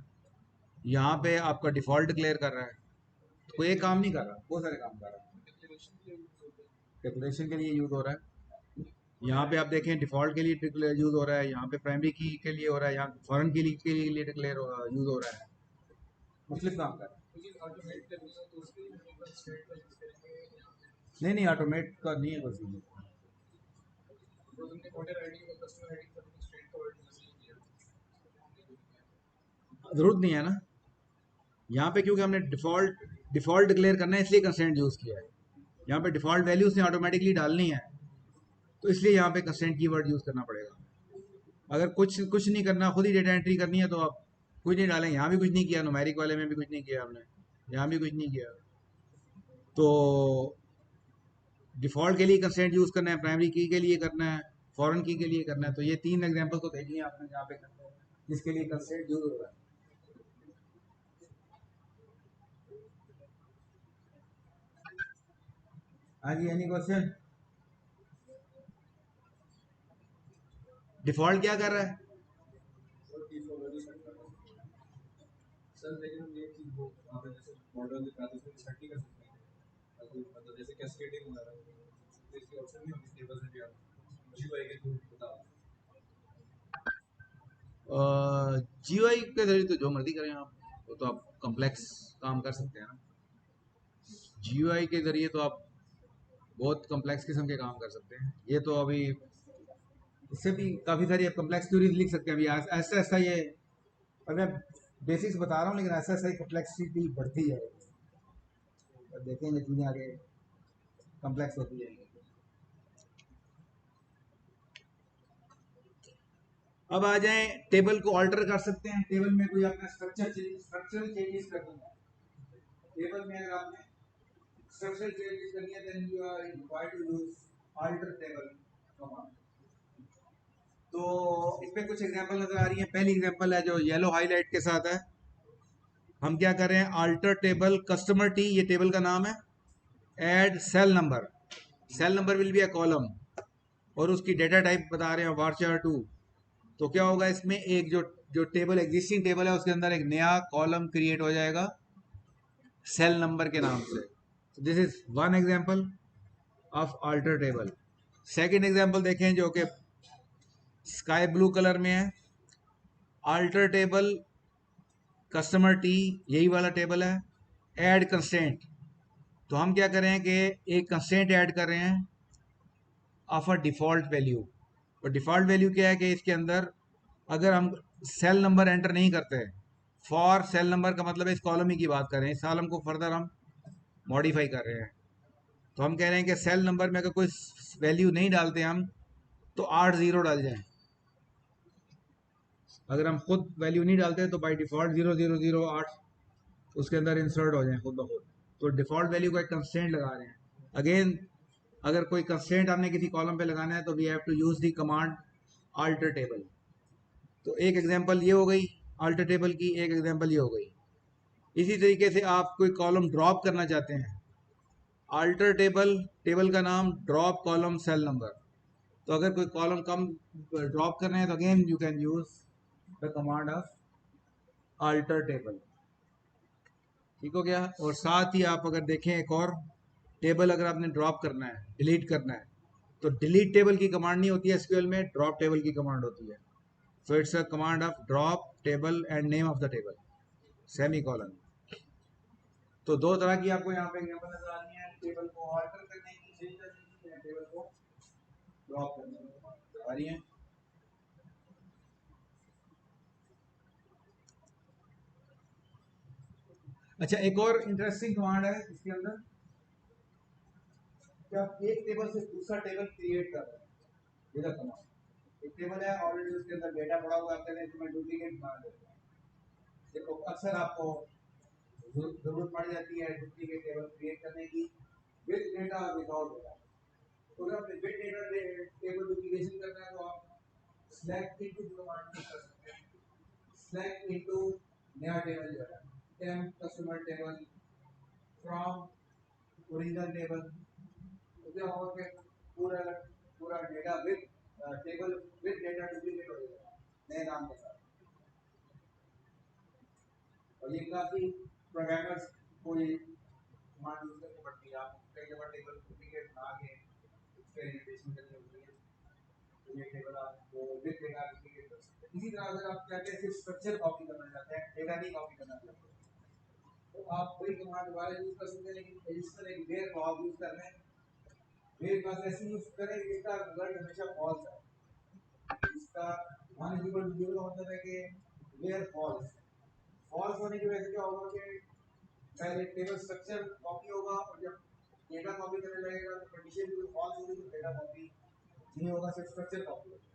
यहाँ पे आपका डिफॉल्ट डिक्लेयर कर रहा है। तो कोई एक काम नहीं कर रहा, बहुत सारे काम कर रहा है। डिक्लेरेशन के लिए यूज होता है। डिक्लेरेशन के लिए यूज हो रहा है, यहाँ पे आप देखें डिफॉल्ट के लिए यूज हो रहा है, यहाँ पे प्राइमरी की के लिए हो रहा है, यहाँ फॉरेन के लिए डिक्लेयर यूज हो रहा है। मुख्तलिफ काम कर रहा है। कुछ ऑटोमेट करनी हो तो उसके लिए हम कंस्ट्रेंट का यूज करेंगे यहाँ पे। नहीं नहीं, ऑटोमेट का नहीं है बस ये। तो हमने ऑर्डर आईडी और कस्टमर आईडी का कंस्ट्रेंट का वर्ड यूज नहीं किया। जरूरत नहीं है ना, यहाँ पे क्योंकि हमने डिफॉल्ट डिक्लेयर करना है इसलिए कंस्टेंट यूज किया है। यहाँ पे डिफॉल्ट वैल्यू उसने ऑटोमेटिकली डालनी है, तो इसलिए यहाँ पे कंस्टेंट कीवर्ड यूज करना पड़ेगा। अगर कुछ नहीं करना, खुद ही डेटा एंट्री करनी है तो आप कुछ नहीं डालेंगे। यहाँ भी कुछ नहीं किया, न्यूमेरिक वाले में भी कुछ नहीं किया हमने, यहाँ भी कुछ नहीं किया। तो डिफॉल्ट के लिए कंस्टेंट यूज करना है, प्राइमरी की के लिए करना है, फॉरेन की के लिए करना है। तो ये तीन एग्जांपल तो देख लिए आपने यहाँ पे करना है, जिसके लिए कंस्टेंट यूज हो रहा है। हाँ जी, एनी क्वेश्चन? डिफॉल्ट क्या कर रहा है? सर लेकिन हम ये चीज वो वहाँ पे जैसे मॉडल दिखा तो उसमें सेट नहीं कर सकते हैं। मतलब जैसे कैस्केडिंग वगैरह तो इसकी ऑप्शन नहीं होगी टेबल से भी आप जीयूआई के थ्रू बताओ। जीयूआई के जरिए तो जो मर्जी करें आप, वो तो आप कॉम्प्लेक्स काम कर सकते हैं ना। जीयूआई के जरिए तो आप बहुत कॉम्प्लेक्स किस्म के काम कर सकते हैं। ये तो अभी इससे भी काफ़ी सारी आप कॉम्प्लेक्स थ्योरीज लिख सकते हैं। अभी ऐसा ऐसा ये, और मैं बेसिक्स बता रहा हूँ, लेकिन ऐसा ऐसा ही कॉम्प्लेक्सिटी बढ़ती है, और देखेंगे चीज़ें आगे कॉम्प्लेक्स होती जाएंगी। अब आ जाएं, टेबल को ऑल्टर कर सकते हैं। टेबल में कोई आपने स्ट्रक्चरल चेंजेस करनी है, टेबल में अगर आपने स्ट्रक्चरल चेंजेस करनी है, then you are required to use alter table command. तो इसमें कुछ एग्जांपल नजर आ रही है। पहली एग्जांपल है जो येलो हाईलाइट के साथ है। हम क्या कर रहे हैं, अल्टर टेबल कस्टमर टी, ये टेबल का नाम है। Add cell number, cell number will be a column, और उसकी डेटा टाइप बता रहे हैं वार्चर 2। तो क्या होगा इसमें, एक जो टेबल एग्जिस्टिंग टेबल है उसके अंदर एक नया कॉलम क्रिएट हो जाएगा सेल नंबर के नाम से। This is one example of alter table. Second example देखें जो कि स्काई ब्लू कलर में है। अल्टर टेबल कस्टमर टी, यही वाला टेबल है। ऐड कंस्टेंट, तो हम क्या कर रहे हैं कि एक कंस्टेंट ऐड कर रहे हैं ऑफ अ डिफॉल्ट वैल्यू। और डिफॉल्ट वैल्यू क्या है कि इसके अंदर अगर हम सेल नंबर एंटर नहीं करते, फॉर सेल नंबर का मतलब है इस कॉलम ही की बात कर रहे हैं, इस कॉलम को फर्दर हम मॉडिफाई कर रहे हैं। तो हम कह रहे हैं कि सेल नंबर में अगर कोई वैल्यू नहीं डालते हम, तो 8 जीरो डाल जाएं। अगर हम खुद वैल्यू नहीं डालते तो बाय डिफॉल्ट 0008 उसके अंदर इंसर्ट हो जाए खुद ब खुद। तो डिफॉल्ट वैल्यू का एक कंस्टेंट लगा रहे हैं। अगेन, अगर कोई कंस्टेंट हमने किसी कॉलम पे लगाना है तो we have to use the command alter table. तो एक एग्जांपल ये हो गई अल्टर टेबल की, एक एग्जांपल ये हो गई। इसी तरीके से आप कोई कॉलम ड्रॉप करना चाहते हैं, अल्टर टेबल, टेबल का नाम, ड्रॉप कॉलम सेल नंबर। तो अगर कोई कॉलम कम ड्रॉप करना है तो again you can use the command of alter table. ठीक हो गया। और साथ ही आप अगर देखें एक और टेबल अगर आपने ड्रॉप करना है, डिलीट करना है, तो डिलीट टेबल की कमांड नहीं होती है एसक्यूएल में, ड्रॉप टेबल की कमांड होती है। So it's a command of drop table and name of the table semi colon. तो दो तरह की आपको यहाँ पे एग्जांपल नजर आ रही है, टेबल को ऑल्टर करने की, चेंज करने की, या टेबल को ड्रॉप करने की आ रही है। अच्छा, एक और इंटरेस्टिंग कमांड है इसके अंदर कि आप एक टेबल से दूसरा टेबल क्रिएट कर रहे हैं विद अ कमांड। एक टेबल है ऑलरेडी, उसके अंदर डेटा पड़ा हुआ है, आप कहते हैं कि मैं डुप्लीकेट बना देता हूँ। देखो अक्सर आपको जरूरत पड़ जाती है डुप्लीकेट टेबल क्रिएट करने की विद डेटा और विदाउट डेटा। तो अगर आपने विद डेटा टेबल डुप्लीकेशन करना है तो आप सिलेक्ट इनटू कमांड कर सकते हैं। सिलेक्ट इनटू नया टेबल जो है, temp customer table from original table. तो क्या होगा कि पूरा पूरा data with table with data duplicate हो जाएगा नए नाम के साथ। और ये काफी प्रोग्रामर्स को ये कमांड यूज करनी पड़ती है। आप कई दफा टेबल डुप्लीकेट बना के एक्सपेरिमेंटेशन करनी होती है, तो ये टेबल आपको विद डेटा डुप्लीकेट कर सकते हैं। इसी तरह अगर आप चाहते हैं सिर्फ स्ट्रक्चर कॉपी करना चाहते हैं, डेटा नहीं कॉपी करना चाहते, तो आप वही कमांड दोबारा यूज कर सकते हैं, लेकिन इसमें एक वेयर क्लॉज यूज कर रहे हैं। वेयर क्लॉज ऐसे यूज करें कि इसका रिजल्ट हमेशा फॉल्स है। इसका नॉन इक्वल टू 0 का मतलब है कि वेयर फॉल्स। फॉल्स होने की वजह से क्या होगा कि पहले टेबल स्ट्रक्चर कॉपी होगा और जब डेटा कॉपी करने लगेगा तो कंडीशन भी फॉल्स होगी, तो डेटा कॉपी नहीं होगा, सिर्फ स्ट्रक्चर कॉपी होगा।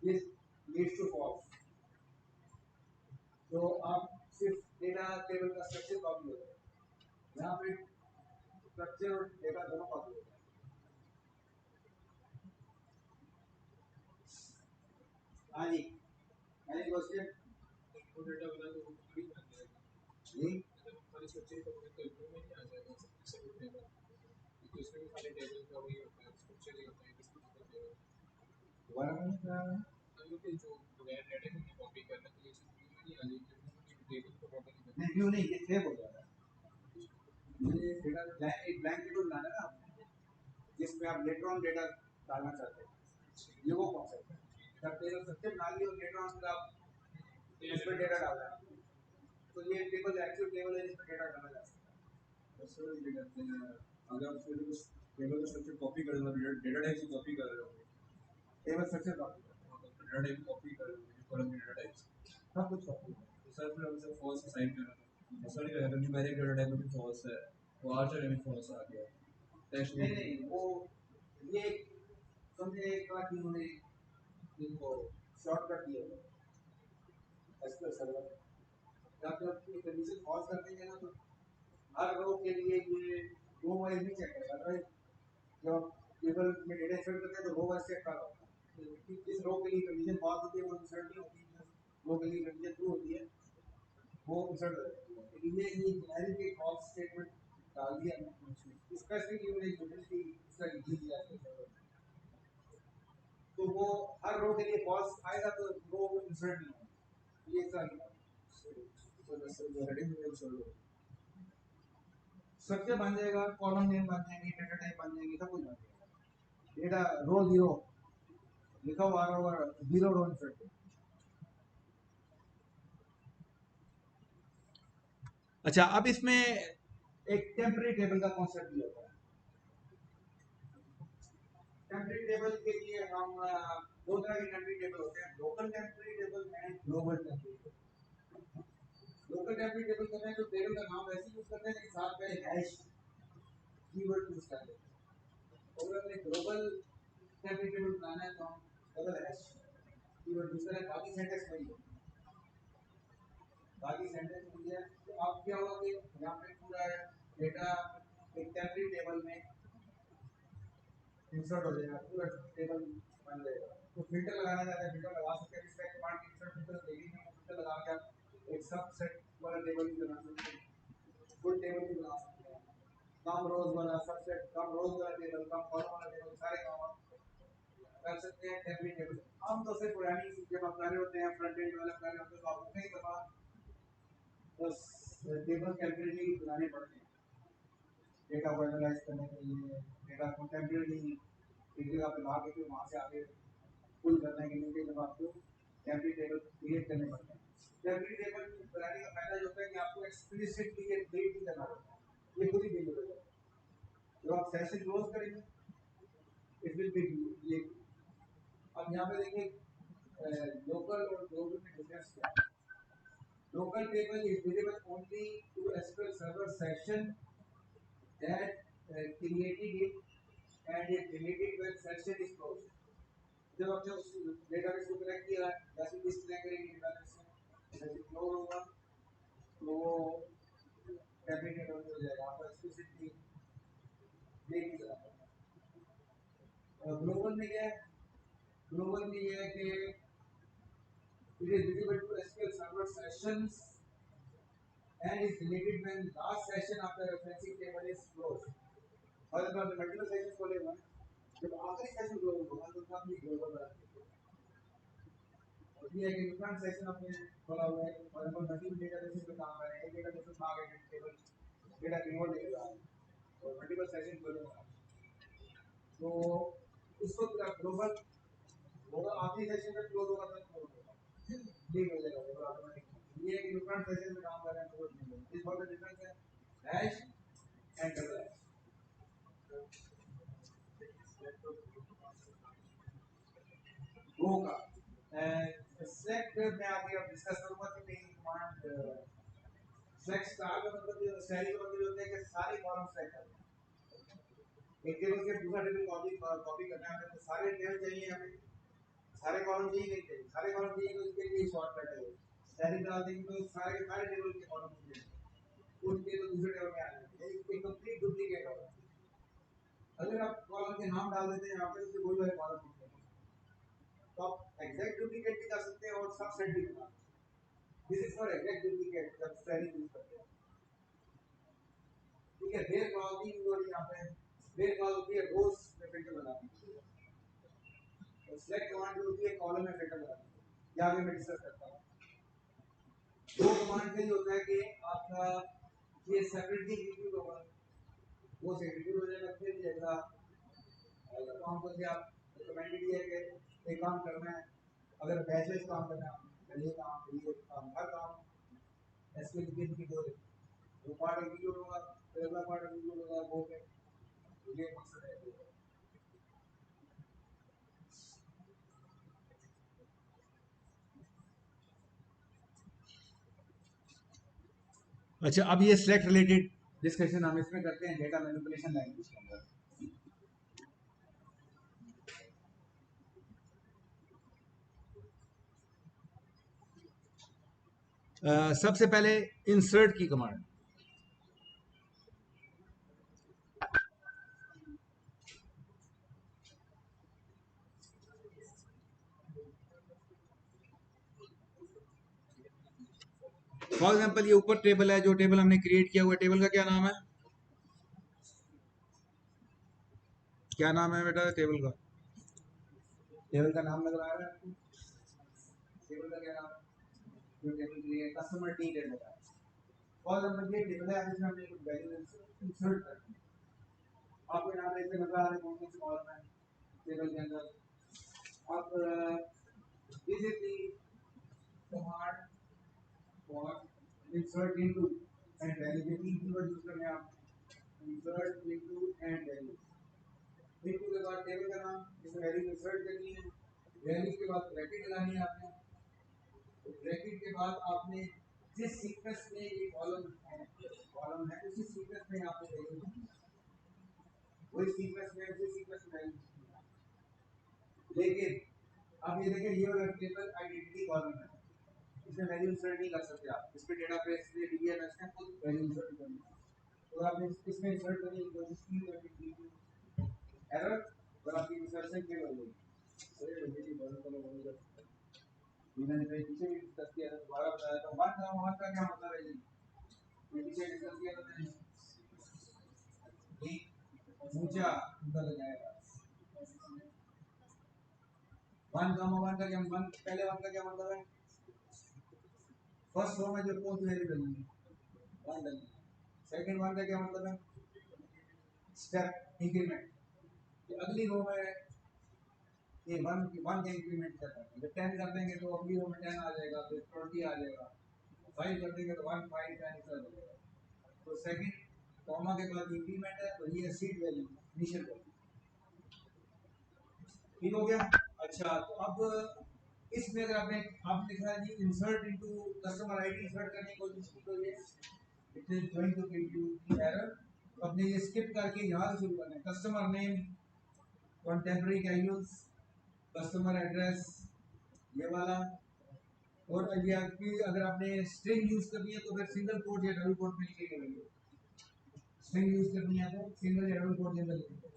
This leads to false. तो आप सिर्फ डेटा टेबल का स्ट्रक्चर कॉपी होगा, यहाँ पे स्ट्रक्चर और डेटा दोनों कॉपी होगा। हाँ जी, एनी क्वेश्चन? तो डेटा बना तो भी बन जाएगा जी हमारी स्ट्रक्चर का पूरे कैलकुलेट में नहीं आ जाएगा सब टेबल, क्योंकि उसमें भी खाली टेबल का वही होता है, स्ट्रक्चर ही होता है किसी भी टेबल। दोबारा मैंने क्या है? हम लोग जो बगैर डेटा को कॉपी करना तो ये चीज़ व्यू में नहीं आ जाएगी, क्योंकि टेबल को कॉपी नहीं नहीं व्यू नहीं, ये सेव हो जाएगा। ये डेटा एक ब्लैंक टेबल बनाना है ना आपने, जिसमें आप लेटर ऑन डेटा डालना चाहते हैं, ये वो कॉन्सेप्ट है। जब टेबल स्ट्रक्चर बना लिया और लेटर ऑन आप इसमें डेटा डालना है, तो ये टेबल एक्चुअल टेबल है जिसमें डेटा डाला जा सकता है। सर ये कहते हैं अगर आप फिर उस टेबल का स्ट्रक्चर कॉपी कर रहे हो, डेटा टाइप से कॉपी कर रहे हो, table structure copy data type copy कर रहे हो कॉलम के डेटा टाइप सब कुछ कॉपी है। तो सर फिर हम सब फॉल्स असाइन कर रहे हैं, ऐसा नहीं करेगा कि मेरे डेटा टाइप में फॉल्स है वो आर्चर में फॉल्स आ गया टेक्स्ट नहीं नहीं, वो ये समझे एक बात इन्होंने इनको शॉर्टकट दिया है एसक्यूएल सर्वर। जब ये कंडीशन फॉल्स कर देंगे ना तो हर रो के लिए ये रो वाइज नहीं चेक करेगा। अदरवाइज जब टेबल में डेटा इंसर्ट करते हैं तो रो वाइज चेक कर रहा है इस रो के लिए कंडीशन पास होती है वो इंसर्ट नहीं होती है, रो के लिए कंडीशन ट्रू होती है वो इंसर्ट हो जाती है। लेकिन ये जेनेरिक एक फॉल्स स्टेटमेंट डाल दिया हमने, स्पेसिफिक यूनिक यूटिलिटी इसका लिख दिया है, तो वो हर रो के लिए फॉल्स आएगा तो रो इंसर्ट नहीं होगा, ये इसका स्ट्रक्चर बन जाएगा, कॉलम नेम बन जाएंगे, डेटा टाइप बन जाएंगे, सब कुछ बन जाएगा। डेटा रो जीरो लिखा हुआ आ रहा होगा, जीरो रो इंसर्ट। अच्छा, अब इसमें एक टेम्पररी टेबल का कॉन्सेप्ट भी होता है। टेम्पररी टेबल के लिए हम दो तरह के टेम्पररी टेबल होते हैं, local temporary table and global temporary table. Local temporary table करते हैं तो टेबल का नाम वैसे यूज करते हैं लेकिन साथ में हैश कीवर्ड यूज करते हैं। और अगर ग्लोबल टेम्पररी टेबल बनाना है तो हम डबल हैश कीवर्ड यूज करें, बाकी सेंटेंस वही है, बाकी सेंटेंस वही है। तो अब क्या होगा कि यहाँ पे पूरा डेटा एक टेम्पररी टेबल में इंसर्ट हो जाएगा, पूरा टेबल बन जाएगा। तो फिल्टर लगाना चाहते हैं फिल्टर लगा सकते हैं, इसका कमांड इंसर्ट फिल्टर देखेंगे, फिल्टर लगा के आप एक सबसेट वाला टेबल भी बना सकते हैं, फुल टेबल भी बना सकते हैं, कम रोज वाला सबसेट, कम रोज वाला टेबल, कम कॉलम वाला टेबल, सारे काम आप कर सकते हैं टेम्पलेट टेबल। हम तो सिर्फ पुरानी जब आप कर रहे होते हैं फ्रंट एंड डेवलप कर रहे होते हैं तो आपको कई दफा बस टेबल कैलकुलेटली बनाने पड़ते हैं डेटा को एनालाइज करने के लिए, डेटा को टेम्परेरी एक जगह पे ला के फिर वहाँ से आगे पुल करने के लिए जब आपको टेम्परेरी टेबल क्रिएट करने पड़ते हैं। टेम्परेरी टेबल बनाने का फायदा ये होता है कि आपको एक्सप्लिसिटली ये डेट नहीं करना पड़ता, ये खुद ही डिलीवर हो जाएगा। जब आप सेशन क्लोज करेंगे इट विल बी ये। अब यहाँ पे देखिए लोकल और ग्लोबल में डिफरेंस क्या है। Local table is visible only to SQL server session that created it and it deleted when session is closed. जब आपने उस डेटाबेस को कनेक्ट किया जैसे डिस्प्ले करेंगे डेटाबेस में जैसे क्लोज होगा तो वो टेम्पलेट टेबल हो जाएगा, आपको एक्सप्लिसिटली देख नहीं सकता। और ग्लोबल में क्या है, ग्लोबल में ये है कि it is visible to SQL server sessions and is deleted when last session after referencing table is closed. और जब आपने मल्टीपल सेशंस खोले हुए हैं जब आखिरी सेशन क्लोज होगा तो तब भी ग्लोबल बना और ये है कि डिफरेंट सेशन आपने खोला हुआ है और हम मल्टीपल डेटाबेस पे काम कर रहे हैं, एक डेटाबेस में आ गए टेबल डेटा इन्वॉल्व लेके आ रहे और मल्टीपल सेशन खोले हुए हैं तो उसको ग्लोबल होगा, आखिरी सेशन में क्लोज होगा तब क्लोज होगा, ठीक हो जाएगा वो ऑटोमेटिक। ये एक डिफरेंट सेशन में काम कर रहे हैं तो नहीं होगा, दिस व्हाट द डिफरेंस है हैश एंड डबल हैश। होगा सेलेक्ट में आगे अब डिस्कस करूंगा कि नहीं कमांड सेलेक्ट स्टार का मतलब ये स्टाइल का मतलब होता है कि सारे कॉलम सेलेक्ट करना है, एक टेबल से दूसरा टेबल कॉपी करना है तो सारे टेबल चाहिए हमें, सारे कॉलम चाहिए नहीं चाहिए, सारे कॉलम चाहिए तो इसके लिए शॉर्टकट है स्टाइल डाल देंगे तो सारे के सारे टेबल के कॉलम मिल जाएंगे, उन टेबल दूसरे टेबल में आ जाएंगे, एक कंप्लीट डुप्लीकेट होगा। अगर आप कॉलम के नाम डाल देते हैं यहाँ पे तो कोई वाले कॉलम नहीं मिलेंगे, तो आप एग्जैक्ट डुप्लीकेट भी कर सकते हैं और सबसेट भी बना सकते हैं। This is for exact duplicate जब स्टाइलिंग यूज करते हैं, ठीक है। वेयर क्लॉज भी यूज होती है यहाँ पे, वेयर क्लॉज होती है रोज में फिल्टर लगाने के लिए और सिलेक्ट कमांड जो होती है कॉलम में फिल्टर लगाने के लिए। ये आगे मैं डिस्कस करता हूँ। दो कमांड से ये होता है कि आपका ये सेपरेटली एग्जीक्यूट होगा, वो से एग्जीक्यूट हो जाएगा, फिर जैसा काम करके आप रिकमेंडेड है कि एक काम करना है, अगर बैचेस काम करना है ये काम हर काम एसक्यूएल की दो वो पार्ट एग्जीक्यूट होगा फिर अगला पार्ट एग्जीक्यूट होगा वो के ये मकसद है। अच्छा, अब ये सिलेक्ट रिलेटेड डिस्कशन हम इसमें करते हैं डेटा मैनिपुलेशन लैंग्वेज के अंदर। सबसे पहले इंसर्ट की कमांड। फॉर एग्जाम्पल ये ऊपर टेबल है, जो टेबल हमने क्रिएट किया हुआ है, टेबल का क्या नाम है? क्या नाम है बेटा टेबल का? टेबल का नाम नजर आ रहा है आपको? टेबल का क्या नाम है? जो table create, customer tea table है। फॉर एग्जाम्पल ये टेबल है, जिसमें हमने कुछ वैल्यू इंसर्ट करनी है। आपको यहाँ पे इसमें नजर आ रहा है कौन कौन से कॉलम है टेबल के अंदर। अब this is the command for insert into and value. ये तीन कीवर्ड यूज करने हैं आप, insert into and value. Into के बाद टेबल का नाम, इसमें वैल्यू इंसर्ट करनी है। वैल्यू के बाद ब्रैकेट लगानी है आपने। ब्रैकेट के बाद आपने जिस सीक्वेंस में ये कॉलम है उसी सीक्वेंस में आपने वैल्यू दी, वही सीक्वेंस में उसी सीक्वेंस में वैल्यू दी। लेकिन अब ये देखिए, ये वाला टेबल आइडेंटिटी कॉलम है, इसमें वैल्यू इंसर्ट नहीं कर सकते आप। इस पे डेटाबेस में डीबीएमएस में खुद वैल्यू इंसर्ट करनी है, तो आपने इसमें इंसर्ट करने की कोशिश की तो एरर और आपकी इंसर्शन फेल हो गई। मैंने पीछे भी डिस्कस किया था, दोबारा बताया था। वन का क्या मतलब है जी? पीछे डिस्कस किया था मैंने, ऊंचा ऊपर लगाएगा। वन का क्या, वन पहले वन का क्या मतलब है? फर्स्ट रो में जो कौन सी वैल्यू डलनी है, वन डलनी है। सेकंड वन का क्या मतलब है? स्टेप इंक्रीमेंट, कि अगली रो में ये वन का इंक्रीमेंट करता है। जब 10 कर देंगे तो अगली रो में 10 आ जाएगा, फिर 20 आ जाएगा। 5 कर देंगे तो 1 5 10 कर देगा। तो सेकंड कॉमा के बाद इंक्रीमेंट है, तो ये सीड वैल्यू, इनिशियल वैल्यू। ठीक हो गया? अच्छा, तो अब इसमें अगर आपने लिखा है जी insert into customer ID insert करने की कोशिश की, तो ये it is going to give you error. तो अपने ये स्किप करके यहाँ से शुरू करना है। Customer name, contemporary casuals, customer address, ये वाला। और ये आपकी अगर आपने स्ट्रिंग यूज करनी है तो फिर सिंगल कोट या डबल कोट में लिखेंगे वैल्यू। स्ट्रिंग यूज करनी है तो सिंगल या डबल कोट के अंदर लिखेंगे।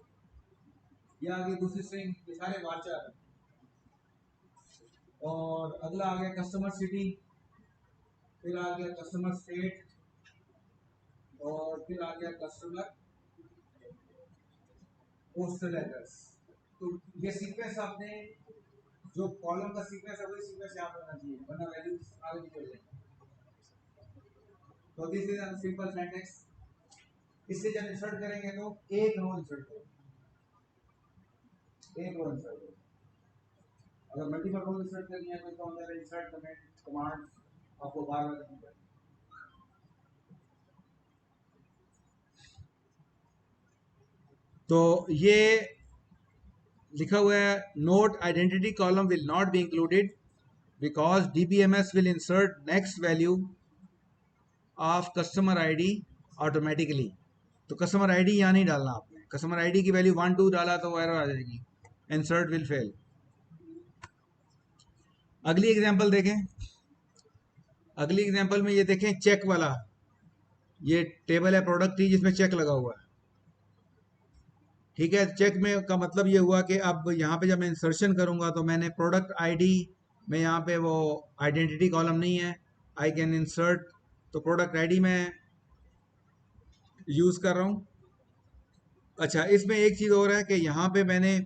या आगे दूसरी स्ट्रिंग, ये सारे वाचर। और अगला आ गया कस्टमर सिटी, फिर आ गया कस्टमर स्टेट, और फिर आ गया कस्टमर पोस्टल एड्रेस। तो ये सीक्वेंस आपने, जो कॉलम का सीक्वेंस है वही सीक्वेंस यहाँ पर होना चाहिए, वरना वैल्यूज आगे निकल जाएंगे। तो this is a simple syntax. इससे जब इंसर्ट करेंगे तो एक रो इंसर्ट करेंगे, एक रो इंसर्ट करेंगे। अगर मल्टीपल रो इंसर्ट करनी है तो इसका मतलब इंसर्ट कमांड आपको बार-बार करनी पड़ेगी। तो ये लिखा हुआ है, note identity column will not be included because DBMS will insert next value of customer ID automatically. तो कस्टमर आईडी यहाँ नहीं डालना आपने। कस्टमर आईडी की वैल्यू 1 2 डाला तो एरर आ जाएगी, इंसर्ट विल फेल। अगली एग्जांपल देखें। अगली एग्जांपल में ये देखें, चेक वाला, ये टेबल है प्रोडक्ट की जिसमें चेक लगा हुआ है। ठीक है, चेक में का मतलब ये हुआ कि अब यहाँ पे जब मैं इंसर्शन करूँगा तो मैंने प्रोडक्ट आईडी में, यहाँ पे वो आइडेंटिटी कॉलम नहीं है, आई कैन इंसर्ट, तो प्रोडक्ट आईडी में यूज़ कर रहा हूँ। अच्छा, इसमें एक चीज़ और है कि यहाँ पे मैंने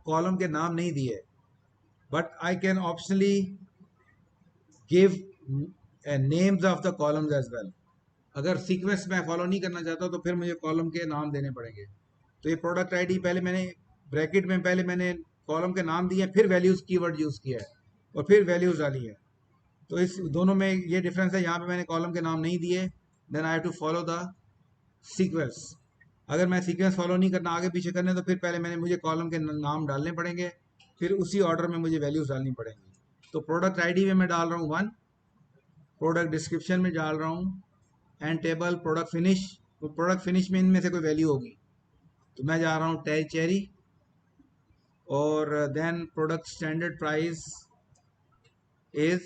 कॉलम के नाम नहीं दिए, but I can optionally give names of the columns as well. अगर सीक्वेंस में फॉलो नहीं करना चाहता तो फिर मुझे कॉलम के नाम देने पड़ेंगे। तो ये प्रोडक्ट आईडी पहले मैंने ब्रैकेट में, पहले मैंने कॉलम के नाम दिए, फिर वैल्यूज़ कीवर्ड यूज़ किया है और फिर वैल्यूज़ डाली है। तो इस दोनों में ये डिफरेंस है। यहाँ पे मैंने कॉलम के नाम नहीं दिए, then I have to follow the sequence. अगर मैं सीक्वेंस फॉलो नहीं करना, आगे पीछे करने, तो फिर पहले मुझे कॉलम के नाम डालने पड़ेंगे, फिर उसी ऑर्डर में मुझे वैल्यूज़ डालनी पड़ेंगी। तो प्रोडक्ट आईडी में मैं डाल रहा हूँ 1, प्रोडक्ट डिस्क्रिप्शन में डाल रहा हूँ एंड टेबल, प्रोडक्ट फिनिश, तो प्रोडक्ट फिनिश में इनमें से कोई वैल्यू होगी तो मैं जा रहा हूँ चेरी, और then product standard price is,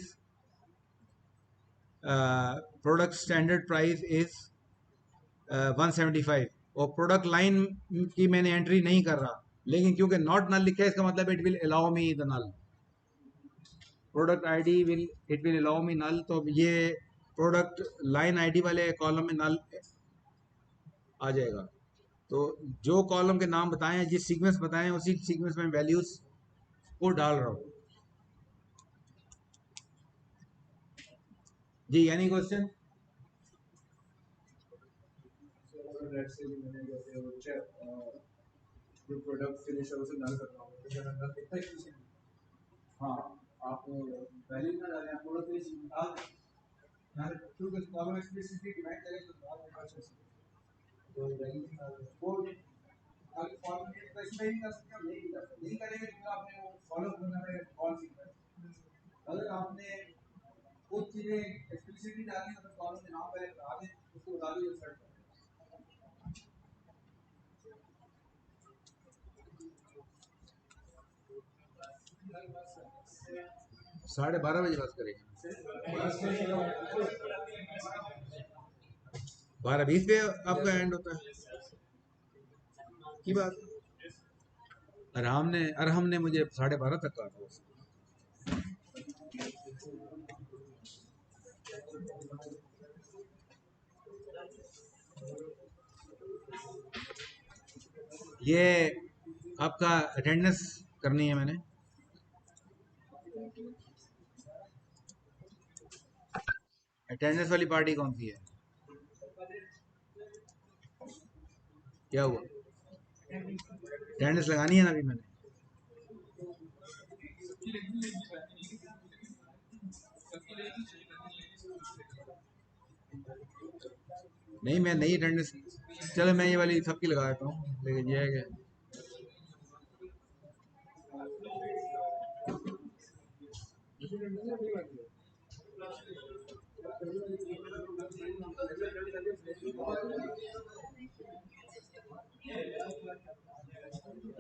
product standard price is 175, और प्रोडक्ट लाइन की मैंने एंट्री नहीं कर रहा, लेकिन क्योंकि नॉट नल लिखा है इसका मतलब it will allow me the null. Product ID will it will allow me null, तो ये प्रोडक्ट लाइन आईडी वाले कॉलम में नल आ जाएगा। तो जो कॉलम के नाम बताएं, जिस सीक्वेंस बताएं, उसी सीक्वेंस में वैल्यूज को डाल रहा हूँ। जी, एनी क्वेश्चन? जो प्रोडक्ट फिनिश है उसे नल करना होगा, तो क्या नल कितना एक्सप्लिसिट? हाँ, आप वैल्यू ना डालें, आप प्रोडक्ट फिनिश निकाल दें, यहाँ से क्योंकि कॉलम एक्सप्लिसिटली डिफाइन करें तो डाल दें अच्छे से। तो वैल्यू वो अगर फॉर्म में तो इसमें ही कर सकते हैं, नहीं कर सकते, नहीं करेंगे तो आपने वो फॉलो करना है कौन सी है। अगर आपने कुछ चीजें एक्सप्लिसिटली डाली तो कॉलम के नाम पहले बता दें, उसको बता दें सर्च करें। 12:30 बजे बस करेंगे, 12:20 पे आपका एंड होता है की बात। अरहम ने मुझे 12:30 तक कहा था। ये आपका अटेंडेंस करनी है मैंने। अटेंडेंस वाली पार्टी कौन सी है? क्या हुआ? अटेंडेंस लगानी है ना अभी मैंने। नहीं, मैं नई अटेंडेंस, चलो मैं ये वाली सबकी लगा देता हूँ, लेकिन ये है कि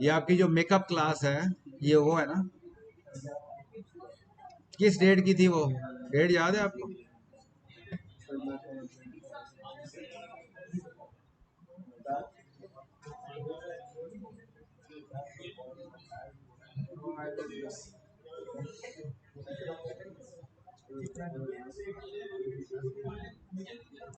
ये आपकी जो मेकअप क्लास है, ये वो है ना? किस डेट की थी वो? डेट याद है आपको?